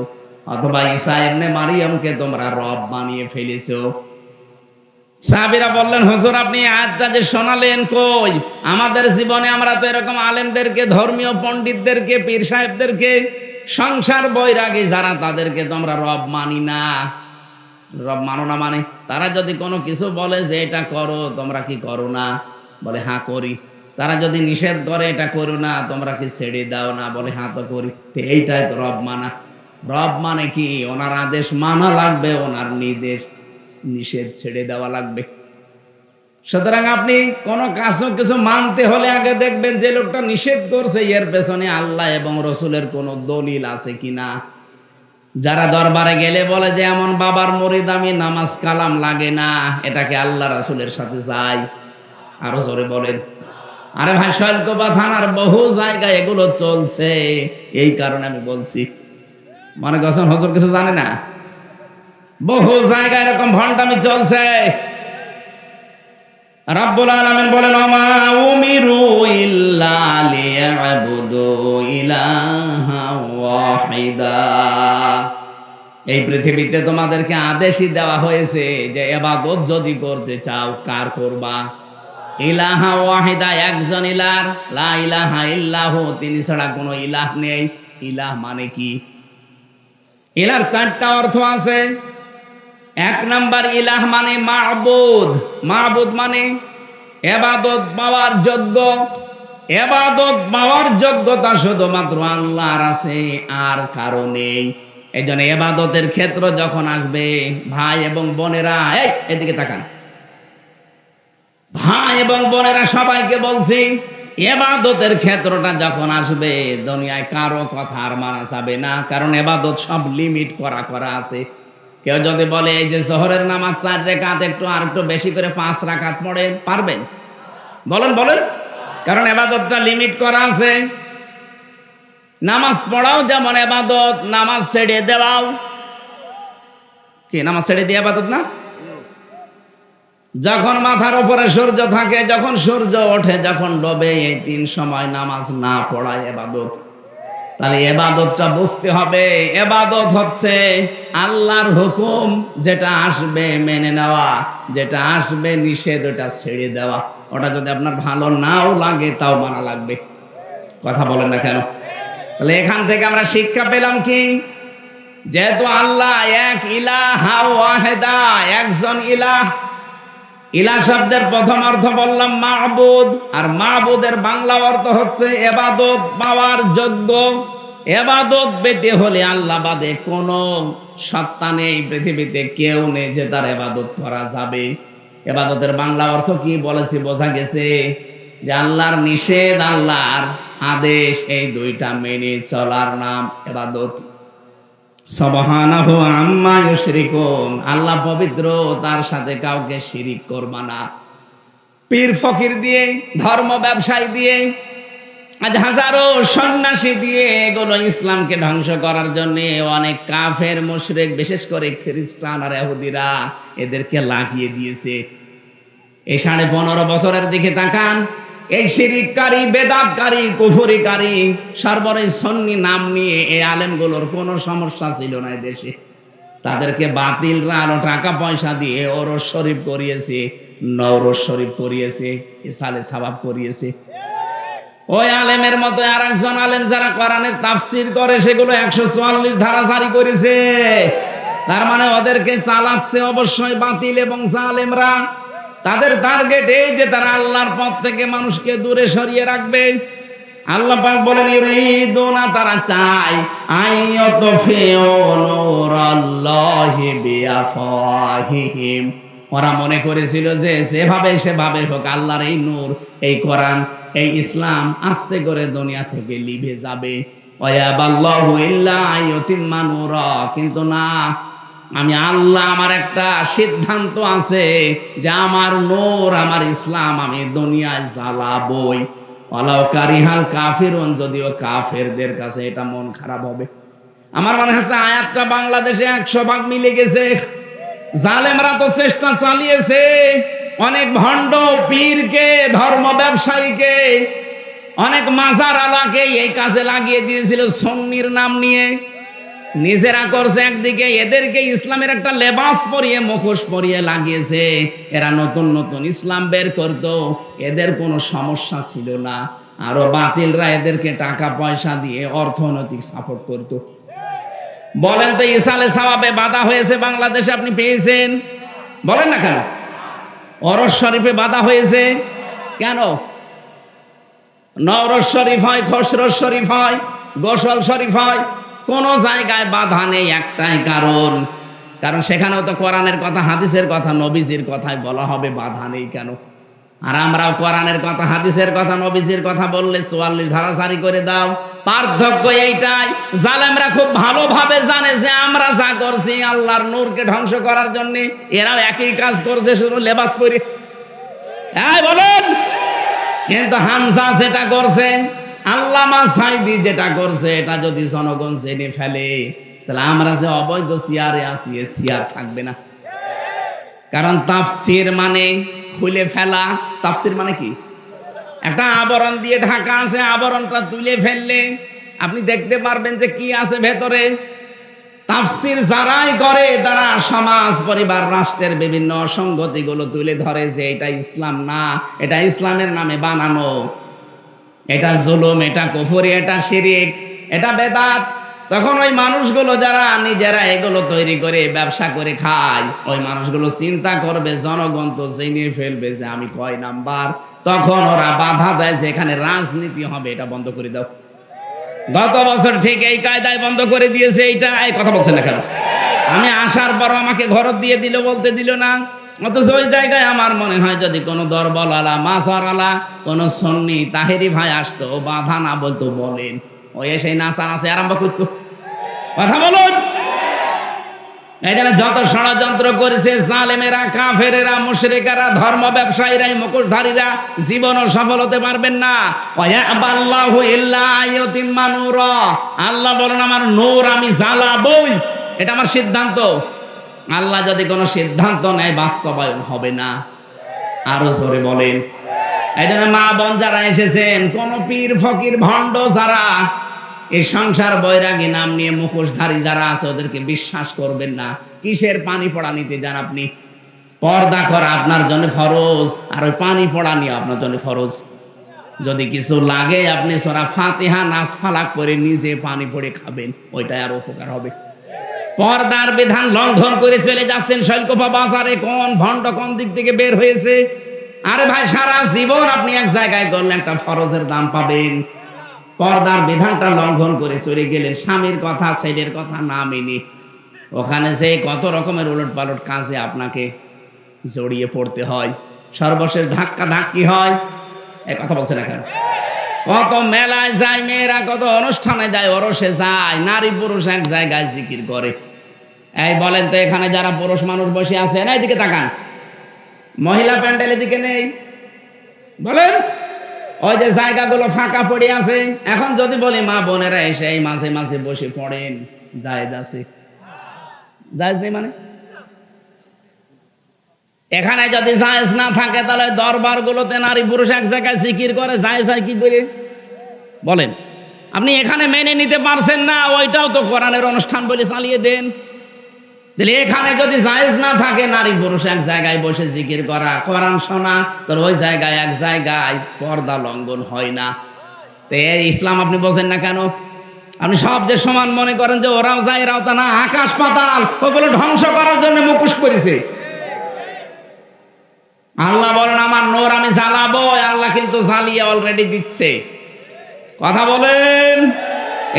অথবা ঈসা ইবনে মারিয়ামকে তোমরা রব বানিয়ে ফেলেছো। সাহাবীরা বললেন, হুজুর আপনি আয়াতটা যে শোনালেন, কই আমাদের জীবনে আমরা তো এরকম আলেমদেরকে, ধর্মীয় পণ্ডিতদেরকে, পীর সাহেবদেরকে, সংসার বৈরাগী যারা, তাদেরকে তোমরা রব মানি না। রব মানো না মানে, তারা যদি কোনো কিছু বলে যে এটা করো, তোমরা কি করো না? বলে হ্যাঁ করি। তারা যদি নিষেধ করে এটা করো না, তোমরা কি ছেড়ে দাও না? বলে হ্যাঁ তো করি। তো এইটাই তো রব মানা। রব মানে কি? ওনার আদেশ মানা লাগবে, ওনার নিষেধ ছেড়ে দেওয়া লাগবে। সুতরাং আপনি কোনো কিছু মানতে হলে আগে দেখবেন যে লোকটা নিষেধ করছে এর পেছনে আল্লাহ এবং রসুলের কোনো দলিল আছে কিনা। যারা দরবারে গেলে বলে যে এমন বাবার মুরিদ আমি, নামাজ কালাম লাগে না, এটাকে আল্লাহ রাসূলের সাথে যায়? আরো জোরে বলেন। আরে ভাই, শৈলকুপা থানার বহু জায়গায় এগুলো চলছে, এই কারণে আমি বলছি। মনে করছেন হুজুর কিছু জানে না? বহু জায়গায় এরকম ভণ্ডামি চলছে। রাব্বুল আলামিন বলেন, ওমা উমিরু ইল্লা লিয়াবুদু ইলাহা ওয়াহিদা। এই পৃথিবীতে তোমাদেরকে আদেশই দেওয়া হয়েছে যে ইবাদত যদি করতে চাও কার করবা? ইলাহা ওয়াহিদা, একজন ইলাহ, লা ইলাহা ইল্লাহু, তিনি ছাড়া কোনো ইলাহ নেই। ইলাহ মানে কি? ইলাহর চারটা অর্থ আছে। এক নাম্বার, ইলাহ মানে মাবুদ। মাবুদ মানে ইবাদত পাওয়ার যোগ্য। ইবাদত পাওয়ার যোগ্যতা শুধুমাত্র আল্লাহর আছে, আর কারো নেই। এই জন্য ইবাদতের ক্ষেত্র যখন আসবে, ভাই এবং বোনেরা, এদিকে তাকান, ভাই এবং বোনেরা সবাইকে বলছি, ইবাদতের ক্ষেত্রটা যখন আসবে, দুনিয়ায় কারো কথা আর মানা যাবে না, কারণ ইবাদত সব লিমিট করা আছে। কেউ যদি বলে এই যে জোহরের নামাজ 4 রাকাত, আর একটু বেশি করে 5 রাকাত পড়ে, পারবেন? বলেন বলেন। কারণ ইবাদতটা লিমিট করা আছে। নামাজ পড়াও যেমন ইবাদত, নামাজ ছেড়ে দেওয়াও কি? নামাজ ছেড়ে দিয়ে ইবাদত না? যখন মাথার উপরে সূর্য থাকে, যখন সূর্য ওঠে, যখন ডোবে, এই 3 সময় নামাজ না পড়ায় ইবাদত। তাহলে ইবাদতটা বুঝতে হবে, ইবাদত হচ্ছে আল্লাহর হুকুম যেটা আসবে মেনে নেওয়া, যেটা আসবে নিষেধ ওটা ছেড়ে দেওয়া। ওটা যদি আপনার ভালো নাও লাগে তাও মানা লাগবে। কথা বলেন না কেন? তাহলে এখান থেকে আমরা শিক্ষা পেলাম কি? যেহেতু আল্লাহ এক, ইলাহা ওয়াহিদা, একজন ইলাহ। ইলাহ শব্দের প্রথম অর্থ বললাম মাবুদ, আর মাবুদের বাংলা অর্থ হচ্ছে ইবাদত পাওয়ার যোগ্য। ইবাদত পেতে হলে আল্লাহ বাদে কোনো সত্তা নেই, পৃথিবীতে কেউ নেই যে তার ইবাদত করা যাবে। ইবাদতের বাংলা অর্থ কি বলেছি বোঝা গেছে? যে আল্লাহর নিষেধ, আল্লাহর আদেশ, এই দুইটা মেনে চলার নাম ইবাদত। সুবহানাহু আম্মা ইউশরিকুন, আল্লাহ পবিত্র, তার সাথে কাউকে শিরিক করবা না। পীর ফকির দিয়ে, ধর্ম ব্যবসায়ী দিয়ে, আজ হাজারো সন্ন্যাসী দিয়ে, এগুলো ইসলামকে ধ্বংস করার জন্য অনেক কাফের মুশরিক, বিশেষ করে খ্রিস্টান আর ইহুদিরা এদেরকে লাগিয়ে দিয়েছে। এই 15.5 বছরের দিকে তাকান, এই শিরিককারী, বেদাতকারী, কুফরিকারী, সর্বরে সুন্নি নাম নিয়ে এই আলেমগুলোর কোনো সমস্যা ছিল না দেশে। তাদেরকে বাতিলরা আরো টাকা পয়সা দিয়ে ওরস শরীফ করিয়েছে, নওরোজ শরীফ করিয়েছে, ইসালে সাবাব করিয়েছে। ওই আলেমের মতো আর একজন আলেম যারা কোরআনের তাফসীর করে, সেগুলো 144 ধারা জারি করেছে। তার মানে ওদেরকে চালাচ্ছে অবশ্যই বাতিল এবং জালেমরা। তাদের টার্গেট এই যে তারা আল্লাহর পথ থেকে মানুষকে দূরে সরিয়ে রাখবে। আল্লাহ পাক বলেন, ইউরিদুনা, তারা চায়, আইয়াতফিউ নূরাল্লাহি বিআফওয়াহিহিম, ওরা মনে করেছিল যে সেভাবে হোক আল্লাহর এই নূর, এই কোরআন, এই ইসলাম আস্তে করে দুনিয়া থেকে লিভে যাবে। ওয়ায়াবাল্লাহু ইল্লা আইয়ুতিম্মা নূরা, কিন্তু না, আমি আল্লাহ, আমার একটা সিদ্ধান্ত আছে যে আমার নূর, আমার ইসলাম আমি দুনিয়ায় জ্বালাবই। ওয়ালাউ কারিহাল কাফিরুন, যদিও কাফেরদের কাছে এটা মন খারাপ হবে। আমার মনে হচ্ছে আয়াতটা বাংলাদেশে 100 ভাগ মিলে গেছে। জালেমরা তো চেষ্টা চালিয়েছে, অনেক ভণ্ড পীরকে, ধর্ম ব্যবসায়ীকে, অনেক মাজার আলাকে এই কাজে লাগিয়ে দিয়েছিল সুন্নির নাম নিয়ে। নিজেরা করছে একদিকে, এদেরকে ইসলামের একটা লেবাস পরিয়ে, মুখোশ পরিয়ে লাগিয়েছে। এরা নতুন নতুন ইসলাম বের করতো, এদের কোনো সমস্যা ছিল না। আরো বাতিলরা এদেরকে টাকা পয়সা দিয়ে অর্থনৈতিক সাপোর্ট করতো। বলেন তো, ইসালে সাওয়াবে বাধা হয়েছে বাংলাদেশে, আপনি পেয়েছেন? বলেন না কেন? ওরস শরীফে বাধা হয়েছে কেন? নওরোজ শরীফ হয়, খসরোজ শরীফ হয়, গোসল শরীফ হয়, কোন জায়গায় বাধা নেই। একটাই কারণ সেখানেও তো কোরআনের কথা, হাদিসের কথা, নবীজির কথাই বলা হবে, বাধা নেই কেন? আর আমরাও কোরআনের কথা, হাদিসের কথা, নবীজির কথা বললে 44 ধারা জারি করে দাও। পার্থক্য এইটাই, জালেমরা খুব ভালোভাবে জানে যে আমরা যা করছি আল্লাহর নূরকে ধ্বংস করার জন্য, এরাও একই কাজ করছে, শুধু লেবাস পরে। বলেন। কিন্তু হামজা যেটা করছে, আল্লামা সাইদি যেটা করছে, এটা যদি জনগণ জেনে ফেলে, তাহলে আমরা যে অবৈধ চেয়ারে আছি, এ চেয়ার থাকবে না। কারণ তাফসীর মানে খুলে ফেলা। তাফসীর মানে কি? একটা আবরণ দিয়ে ঢাকা আছে, আবরণটা তুলে ফেললে আপনি দেখতে পারবেন যে কি আছে ভেতরে। তাফসীর যারাই করে তারা সমাজ, পরিবার, রাষ্ট্রের বিভিন্ন অসঙ্গতিগুলো তুলে ধরে যে এটা ইসলাম না, এটা ইসলামের নামে বানানো, এটা জুলুম, এটা কুফরি, এটা শিরিক, এটা বেদাত। তখন ওই মানুষগুলো যারা নিজেরা এগুলো তৈরি করে ব্যবসা করে খায়, ওই মানুষগুলো চিন্তা করবে জনগণ তো জেনে ফেলবে যে আমি কয় নাম্বার। তখন ওরা বাধা দেয় যে এখানে রাজনীতি হবে, এটা বন্ধ করে দাও। গত বছর ঠিক এই কায়দায় বন্ধ করে দিয়েছে। এইটা এই কথা বলছেন না কেন? আমি আসার পর আমাকে ঘর দিয়ে দিল, বলতে দিল না। অথচ ওই জায়গায় আমার মনে হয় যদি কোনো দরবলালা, মাসারালা, কোনো সুন্নি তাহেরি ভাই আসতো, বাধা না বলতো, বলেন ওই এসে নাচানাচি আরম্ভ করতো। কথা বলুন। এই জন্য যত ষড়যন্ত্র করেছে জালেমেরা, কাফেরেরা, মুশরিকেরা, ধর্ম ব্যবসায়ীরা, মুখোশধারীরা জীবনও সফল হতে পারবেন না। ওয়ায়াবাল্লাহু ইল্লা আইয়ুতিম্মা নূরা। আল্লাহ বলেন আমার নূর আমি জ্বালাবই, এটা আমার সিদ্ধান্ত। আল্লাহ যদি কোনো সিদ্ধান্ত নেয় বাস্তবায়ন হবে না। আরো জোরে বলেন। এই জন্য মা বোন যারা এসেছেন, কোন পীর ফকির ভণ্ড যারা এই সংসার বৈরাগী নাম নিয়ে মুখোশধারী যারা আছে, ওদেরকে বিশ্বাস করবেন না। কিসের পানি পড়া নিতে যান আপনি? পর্দা করা আপনার জন্য ফরজ, আর ওই পানি পড়া নিয়ে আপনার জন্য ফরজ। যদি কিছু লাগে আপনি সূরা ফাতিহা নাস ফালাক করে নিজে পানি পড়ে খাবেন, ওইটাই আর উপকার হবে। পর্দার বিধান লঙ্ঘন করে চলে যাচ্ছেন শৈলকুপা বাজারে। কোন ভণ্ড কোন দিক থেকে বের হয়েছে? আরে ভাই, সারা জীবন আপনি এক জায়গায় করলে একটা ফরজের দাম পাবেন। পর্দার বিধানটা লঙ্ঘন করে চলে গেলেন, স্বামীর কথা ছেলের কথা না মেনে। ওখানে যে কত রকমের উলট পালট কাজে আপনাকে জড়িয়ে পড়তে হয়, সর্বশেষ ধাক্কা ধাক্কি হয়। এই কথা বলছে না কেন? কত মেলায় যায় মেয়েরা, কত অনুষ্ঠানে যায়, ওরসে যায়, নারী পুরুষ এক জায়গায় জিকির করে। এই বলেন তো, এখানে যারা পুরুষ মানুষ বসে আছেন, এইদিকে তাকান, মহিলা প্যান্ডেলের দিকে নেই? বলেন, ওই যে জায়গাগুলো ফাঁকা পড়ে আছে। এখন যদি বলি মা বোনেরা এসে এই মাঝে মাঝে বসে পড়েন, জায়েজ আছে? জায়েজ নেই মানে? এখানে যদি জায়েজ না থাকে, তাহলে দরবার গুলোতে নারী পুরুষ এক জায়গায় জিকির করে, জায়েজ হয় কি করে? বলেন। আপনি এখানে মেনে নিতে পারছেন না, ওইটাও তো কোরআনের অনুষ্ঠান বলে চালিয়ে দেন। তাহলে এখানে যদি জায়েজ না থাকে নারী পুরুষ এক জায়গায় বসে জিকির করা, কোরআন শোনা, তো ওই জায়গায় এক জায়গায় পর্দা লঙ্ঘন হয় না। তো এই ইসলাম আপনি বোঝেন না কেন? আপনি সব যে সমান মনে করেন যে ওরাও যায় এরাও তা না। আকাশ পাতাল ওগুলো ধ্বংস করার জন্য মুখোশ করেছে। আল্লাহ বলেন আমার নূর আমি জ্বালাবো, আল্লাহ কিন্তু জ্বালিয়ে অলরেডি দিচ্ছে। কথা বলেন।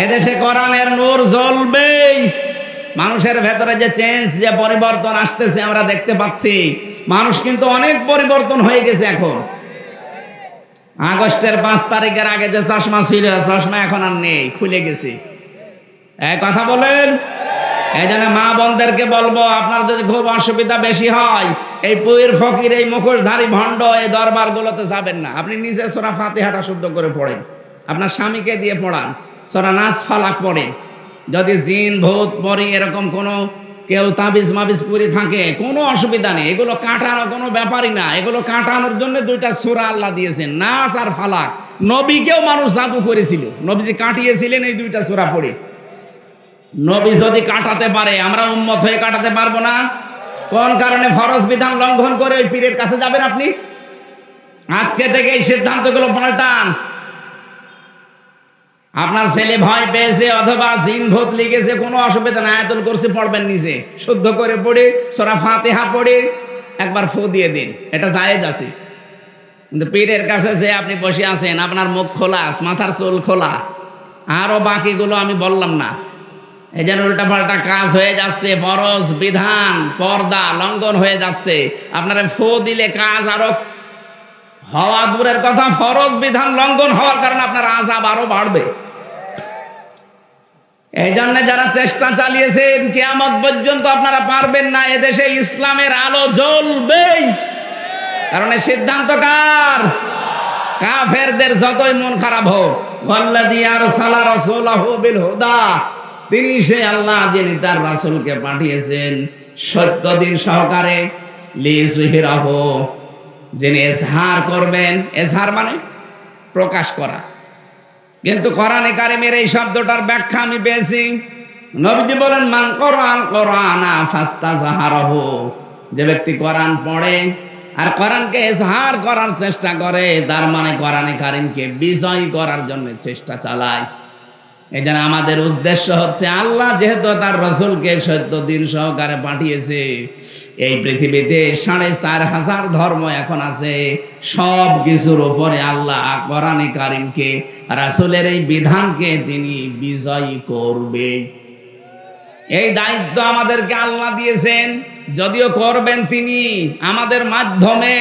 এদেশে কোরআনের নূর জ্বলবেই। মানুষের ভেতরে যে চেঞ্জ, যে পরিবর্তন আসতেছে আমরা দেখতে পাচ্ছি। মানুষ কিন্তু অনেক পরিবর্তন হয়ে গেছে। এখন আগস্টের 5 তারিখের আগে যে চশমা ছিল, চশমা এখন আর নেই, খুলে গেছে। এই কথা বলেন। এই জন্য মা বোনদেরকে বলবো, আপনার যদি খুব অসুবিধা বেশি হয়, এই পীর ফকির, এই মুখোশধারী ভণ্ড এই দরবার গুলোতে যাবেন না। আপনি নিজে সূরা ফাতিহাটা শুদ্ধ করে পড়েন, আপনার স্বামীকে দিয়ে পড়ান, সূরা নাস ফালাক পড়েন। যদি জিন ভূত পরি এরকম কোনো কেউ তাবিজ মাবিজ করে থাকে, কোনো অসুবিধা নেই। এগুলো কাটানো কোনো ব্যাপারই না। এগুলো কাটানোর জন্য 2টা সূরা আল্লাহ দিয়েছেন, নাস আর ফালাক। নবীকেও মানুষ জাদু করেছিল, নবীজি কাটিয়েছিলেন এই 2টা সূরা পড়ে। নবী যদি কাটাতে পারে, আমরা উম্মত হয়ে কাটাতে পারবো না? কোন কারণে ফরজ বিধান লঙ্ঘন করে ওই পীরের কাছে যাবেন আপনি? আজকে থেকে এই সিদ্ধান্তগুলো পাল্টান। আপনার ছেলে ভয় পেয়েছে অথবা জিন ভূত লিখেছে, কোনো অসুবিধা নাই, আয়াতুল কুরসি পড়বেন নিজে শুদ্ধ করে পড়ে, সূরা ফাতিহা পড়ে একবার ফু দিয়ে দিন, এটা জায়েজ আছে। কিন্তু পীরের কাছে যে আপনি বসে আছেন, আপনার মুখ খোলা, মাথার চুল খোলা, আরো বাকিগুলো আমি বললাম না। এই যেন উল্টাপাল্টা কাজ হয়ে যাচ্ছে, ফরজ বিধান পর্দা লঙ্ঘন হয়ে যাচ্ছে। আপনারা ফু দিলে কাজ আরো হওয়া দূরের কথা, ফরজ বিধান লঙ্ঘন হওয়ার কারণে আপনার আযাব আরো বাড়বে। এই জন্য যারা চেষ্টা চালিয়েছেন, কিয়ামত পর্যন্ত আপনারা পারবেন না। এদেশে ইসলামের আলো জ্বলবেই, কারণ এই সিদ্ধান্ত কার? কাফেরদের যতই মন খারাপ হোক, ওয়াল্লাযী আরসালা রাসূলাহু বিল হুদা, তিনি সে আল্লাহ যিনি তার রাসূলকে পাঠিয়েছেন সত্য দিন সহকারে, লিযহিরাহু, যিনি ইজহার করবেন। ইজহার মানে প্রকাশ করা। কিন্তু কোরআনে কারিমের এই শব্দটার ব্যাখ্যা আমি পেয়েছি, নবীজি বলেন মান কোরআন কোরআনা ফাস্তাজহারাহু, যে ব্যক্তি কোরআন পড়ে আর কোরআনকে ইজহার করার চেষ্টা করে, তার মানে কোরআনে কারিমকে বিজয় করার জন্য চেষ্টা চালায়। এই জন্য আমাদের উদ্দেশ্য হচ্ছে আল্লাহ যেহেতু তার রাসূলকে সত্য দিন সহকারে পাঠিয়েছে, এই পৃথিবীতে ৪৫০০ ধর্ম এখন আছে, সব কিছুর উপরে আল্লাহ কোরআনে কারিমকে, রাসূলের এই বিধানকে তিনি বিজয়ী করবে। এই দায়িত্ব আমাদেরকে আল্লাহ দিয়েছেন, যদিও করবেন তিনি আমাদের মাধ্যমে।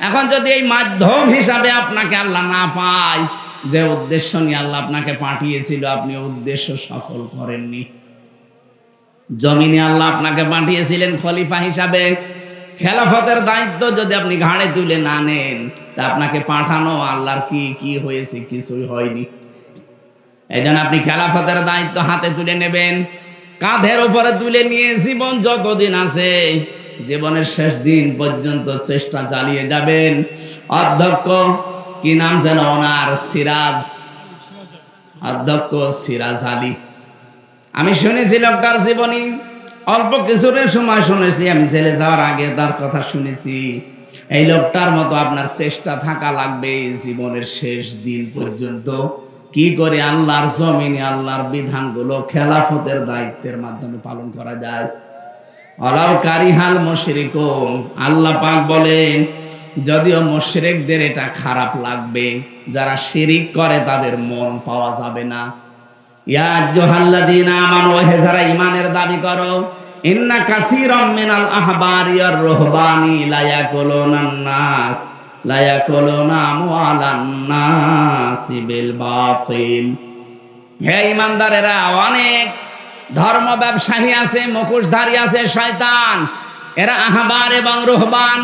এখন যদি এই মাধ্যম হিসাবে আপনাকে আল্লাহ না পায়, যে উদ্দেশ্য নিয়ে আল্লাহ আপনাকে পাঠিয়েছিল আপনি উদ্দেশ্য সফল করেননি। জমিনে আল্লাহ আপনাকে পাঠিয়েছিলেন খলিফা হিসাবে, খেলাফতের দায়িত্ব যদি আপনি ঘাড়ে তুলে না নেন, তা আপনাকে পাঠানো আল্লাহর কি হয়েছে? কিছুই হয়নি। এই জন্য আপনি খেলাফতের দায়িত্ব হাতে তুলে নেবেন, কাঁধের উপরে তুলে নিয়ে জীবন যতদিন আছে, জীবনের শেষ দিন পর্যন্ত চেষ্টা চালিয়ে যাবেন। অধ্যক্ষ কি নাম যেন ওনার, সিরাজ, অধ্যক্ষ সিরাজ আলী। আমি শুনেছি লোকটার জীবনী, অল্প কিছুটা সময় শুনেছি, আমি জেলে যাওয়ার আগে তার কথা শুনেছি। এই লোকটার মতো আপনার চেষ্টা থাকা লাগবে জীবনের শেষ দিন পর্যন্ত, কি করে আল্লাহর জমিনে আল্লাহর বিধানগুলো খেলাফতের দায়িত্বের মাধ্যমে পালন করা যায়। ওয়ালাউ কারিহাল মুশরিকুন, আল্লাহ পাক বলেন যদিও মুশরিকদের এটা খারাপ লাগবে, যারা শিরিক করে তাদের মন পাওয়া যাবে না। ইয়া আইয়ুহাল্লাযীনা আমানু, হে যারা ঈমানের দাবি করো, ইন্না কাসীরাম মিনাল আহবারি ওয়ার রুহবানি লা ইয়াকুলুনান নাস লা ইয়াকুলুনা আমওয়ালান নাসি বিল বাতিল। হে ঈমানদারেরা, অনেক ধর্ম ব্যবসায়ী আছে, মুখোশধারী আছে শয়তান, এরা আহবার এবং রুহবান,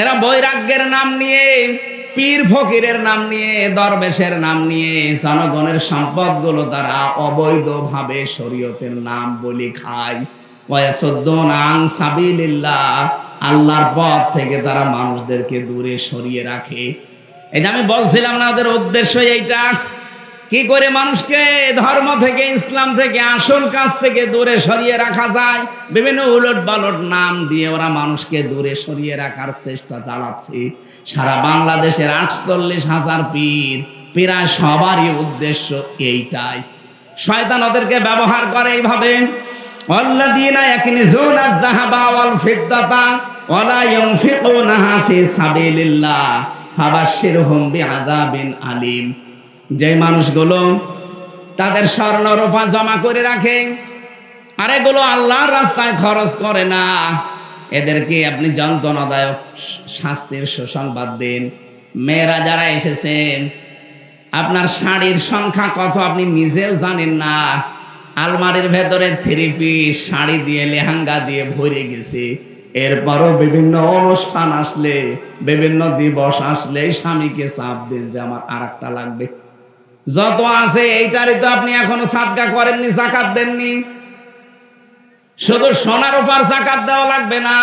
এরা বৈরাগ্যের নাম নিয়ে, পীর ফকিরের নাম নিয়ে, দরবেশের নাম নিয়ে জনগণের সম্পদগুলো তারা অবৈধভাবে শরীয়তের নাম বলে খায়। ওয়ায়াসুদ্দুনা আন সাবিলিল্লাহ, আল্লাহর পথ থেকে তারা মানুষদেরকে দূরে সরিয়ে রাখে। এই যে আমি বলছিলাম না, ওদের উদ্দেশ্য এইটা, কি করে মানুষকে ধর্ম থেকে, ইসলাম থেকে, আসল কাজ থেকে দূরে সরিয়ে রাখা যায়। বিভিন্ন উলট পালট নাম দিয়ে ওরা মানুষকে দূরে সরিয়ে রাখার চেষ্টা চালাচ্ছে। সারা বাংলাদেশের ৪৮,০০০ পীর, প্রায় সবারই উদ্দেশ্য এইটাই। শয়তান ওদেরকে ব্যবহার করে এইভাবে, ওয়াল্লাযীনা ইয়াকনিজুনা আয-যাহাবা ওয়াল ফিদ্দাতা ওয়া লা ইউনফিকুনাহা ফি সাবিলিল্লাহ ফাবাশশিরহুম বিআযাবিন আলীম। যে মানুষগুলো তাদের স্বর্ণ রূপা জমা করে রাখে আর এগুলো আল্লাহর রাস্তায় খরচ করে না, এদেরকে আপনি যন্ত্রণাদায়ক শাস্তির সুসংবাদ দিন। মেয়েরা যারা এসেছেন, আপনার শাড়ির সংখ্যা কত আপনি নিজেও জানেন না। আলমারির ভেতরে 3 পিস শাড়ি দিয়ে, লেহেঙ্গা দিয়ে ভরে গেছে। এরপরও বিভিন্ন অনুষ্ঠান আসলে, বিভিন্ন দিবস আসলে স্বামীকে চাপ দেন যে আমার আরেকটা লাগবে। যত আছে এইটারই তো আপনি এখনো সাদকা করেননি, যাকাত দেননি। শুধু সোনার উপর যাকাত দেওয়া লাগবে না,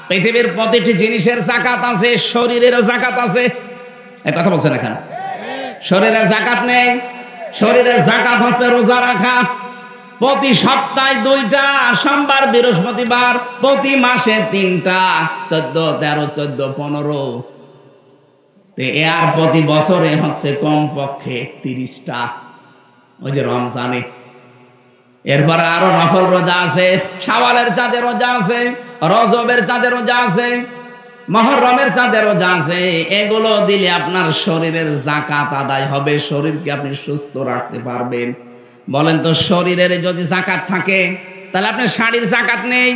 পৃথিবীর প্রতিটি জিনিসের যাকাত আছে, শরীরেরও যাকাত আছে। এই কথা বলছেন এখানে, শরীরের যাকাত নেই। শরীরের যাকাত হচ্ছে রোজা রাখা, প্রতি সপ্তাহে 2টা, সোমবার বৃহস্পতিবার, প্রতি মাসে 3টা, 14, 13, 14, 15, আর প্রতি বছরে হচ্ছে কমপক্ষে 30টা, ওই যে রমজানে। এরপরে আরো নফল রোজা আছে, শাওয়ালের চাঁদে রোজা আছে, রজবের চাঁদে রোজা আছে, মুহররমের চাঁদে রোজা আছে। এগুলো দিলে আপনার শরীরের যাকাত আদায় হবে, শরীরকে আপনি সুস্থ রাখতে পারবেন। বলেন তো, শরীরের যদি যাকাত থাকে তাহলে আপনার শাড়ির যাকাত নেই।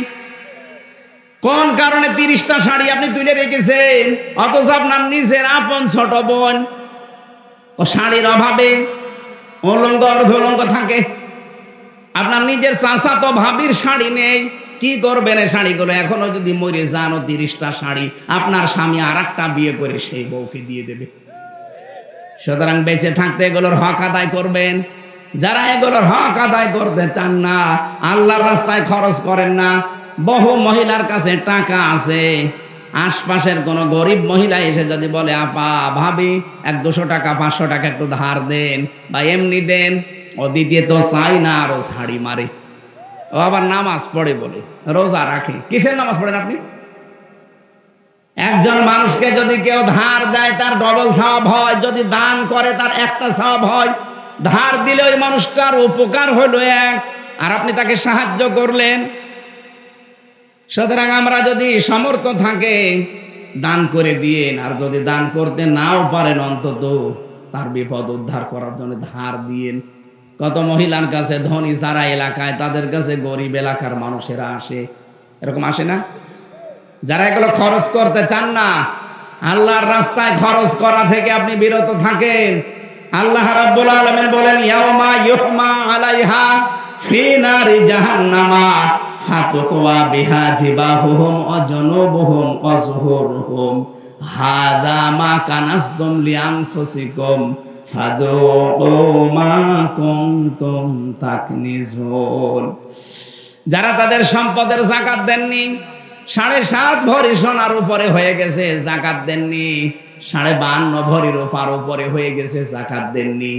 কোন কারণে 30টা শাড়ি আপনি তুলে রেখেছেন, অথচ আপনার নিজের আপন ছোট বোন ও শাড়ির অভাবে উলঙ্গ অর্ধউলঙ্গ থাকে। আপনার নিজের চাচাতো ভাবির শাড়ি নেই, কি করবেন এই শাড়িগুলো? এখনো যদি মরে যান, 30টা শাড়ি আপনার স্বামী আরেকটা বিয়ে করে সেই বউকে দিয়ে দেবে। সুতরাং বেঁচে থাকতে এগুলোর হক আদায় করবেন। যারা এগুলোর হক আদায় করতে চান না, আল্লাহর রাস্তায় খরচ করেন না, বহু মহিলার কাছে টাকা আছে, আশপাশের কোন গরিব মহিলা এসে যদি বলে আপা ভাবি 100-200 টাকা 500 টাকা একটু ধার দেন বা এমনি দেন, ও দিতে তো চাই না, আরো ছাড়ি মারে। ও আবার নামাজ পড়ে বলে, রোজা রাখে। কিসের নামাজ পড়েন আপনি? একজন মানুষকে যদি কেউ ধার দেয় তার ডবল সওয়াব হয়, যদি দান করে তার একটা সওয়াব হয়। ধার দিলে ওই মানুষটার উপকার হলো এক, আর আপনি তাকে সাহায্য করলেন। সুতরাং আমরা যদি সামর্থ্য থাকে দান করে দিয়েন, আর যদি দান করতে নাও পারেন অন্তত তার বিপদ উদ্ধার করার জন্য ধার দিয়েন। কত মহিলার কাছে ধনী যারা এলাকায়, তাদের কাছে গরিব এলাকার মানুষেরা আসে, এরকম আসে না? যারা এগুলো খরচ করতে চান না, আল্লাহর রাস্তায় খরচ করা থেকে আপনি বিরত থাকেন। আল্লাহ রাব্বুল আলামিন বলেন, ইয়াউমা ইউহমা আলাইহা ফি নারি জাহান্নামা ফাতুকওয়া বিহা জিবাহুহুম ওয়া জুনুবুহুম ওয়া যুহুরুহুম হাযা মা কানাসতুম লিআনফুসিকুম ফাদুকু মা কুনতুম তাকনিজুন। যারা তাদের সম্পদের যাকাত দেননি, 7.5 ভরি সোনার উপরে হয়ে গেছে, যাকাত দেননি, 52 ভরি রূপার উপরে হয়ে গেছে, যাকাত দেননি।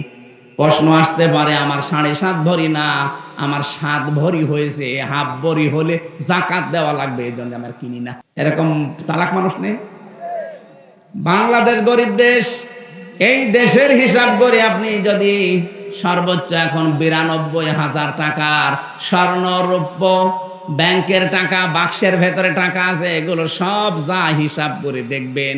প্রশ্ন আসতে পারে, আমার 7.5 ভরি না, আমার 7 ভরি হয়েছে, হাফ ভরি হলে যাকাত দেওয়া লাগবে, এই জন্য আমার কিনি না। এরকম চালাক মানুষ নেই? বাংলাদেশ গরিব দেশ, এই দেশের হিসাব করে আপনি যদি সর্বোচ্চ এখন 92,000 টাকার স্বর্ণ রৌপ্য, ব্যাংকের টাকা, বাক্সের ভেতরে টাকা আছে, এগুলো সব যা হিসাব করে দেখবেন,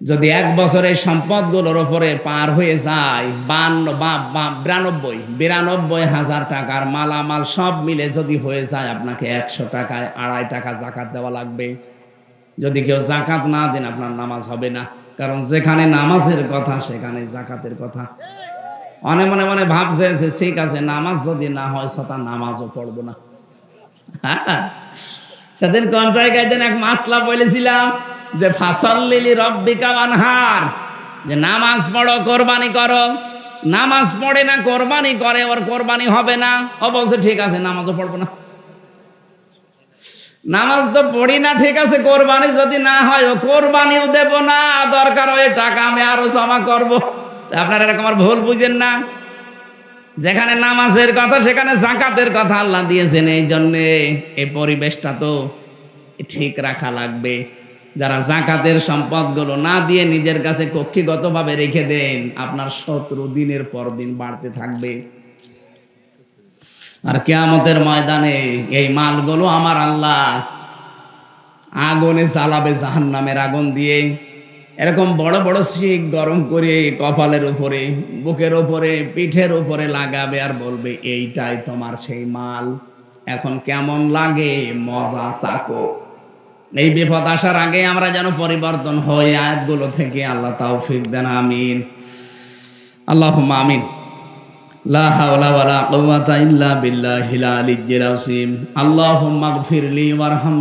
যদি 1 বছরের সম্পদগুলোর উপরে পার হয়ে যায় 92,000 টাকার মালামাল সব মিলে যদি হয়ে যায়, আপনাকে 100 টাকায় 2.5 টাকা যাকাত দেওয়া লাগবে। যদি কেউ যাকাত না দেন, আপনার নামাজ হবে না, কারণ যেখানে নামাজের কথা সেখানে যাকাতের কথা। অনেক মনে মনে ভাবছে যে ঠিক আছে, নামাজ যদি না হয় সতা নামাজও পড়বো না। সেদিন কোন জায়গায় যেন এক মাসলা বলেছিলাম যে ফাসাল্লি রব্বিকা ওয়ানহার, যে নামাজ পড়ো, কোরবানি করো। নামাজ পড়ে না, কোরবানি করে, ওর কোরবানি হবে না। ও বলছে ঠিক আছে, নামাজও পড়বো না। নামাজ তো পড়ি না, ঠিক আছে, কোরবানি যদি না হয় ও কোরবানিও দেব না, দরকার ওই টাকা আমি আরো জমা করব। আপনারা এরকম আর ভুল বুঝেন না। যেখানে নামাজের কথা সেখানে যাকাতের কথা আল্লাহ দিয়েছেন, এই জন্যে এই পরিবেশটা তো ঠিক রাখা লাগবে। যারা যাকাতের সম্পদগুলো না দিয়ে নিজের কাছে কক্ষিগতভাবে রেখে দেন, আপনার শত্রু দিনের পর দিন বাড়তে থাকবে। আর কিয়ামতের ময়দানে এই মালগুলো আমার আল্লাহ আগুনে জ্বালাবে, জাহান্নামের আগুন দিয়ে। এরকম বড় বড় শিক গরম করে কপালের উপরে, বুকের উপরে, পিঠের উপরে লাগাবে আর বলবে, এইটাই তোমার সেই মাল, এখন কেমন লাগে, মজা চাকো। এই বিপদ আসার আগে আমরা যেন পরিবর্তন হই আয়াতগুলো থেকে। আল্লাহ তাওফিক দেন, আমিন, আল্লাহুম্মা আমিন। লা হাওলা ওয়ালা কুওয়াতা ইল্লা বিল্লাহিল আলিয়্যিল আযীম। আল্লাহুম্মা ইগফিরলি ওয়ারহাম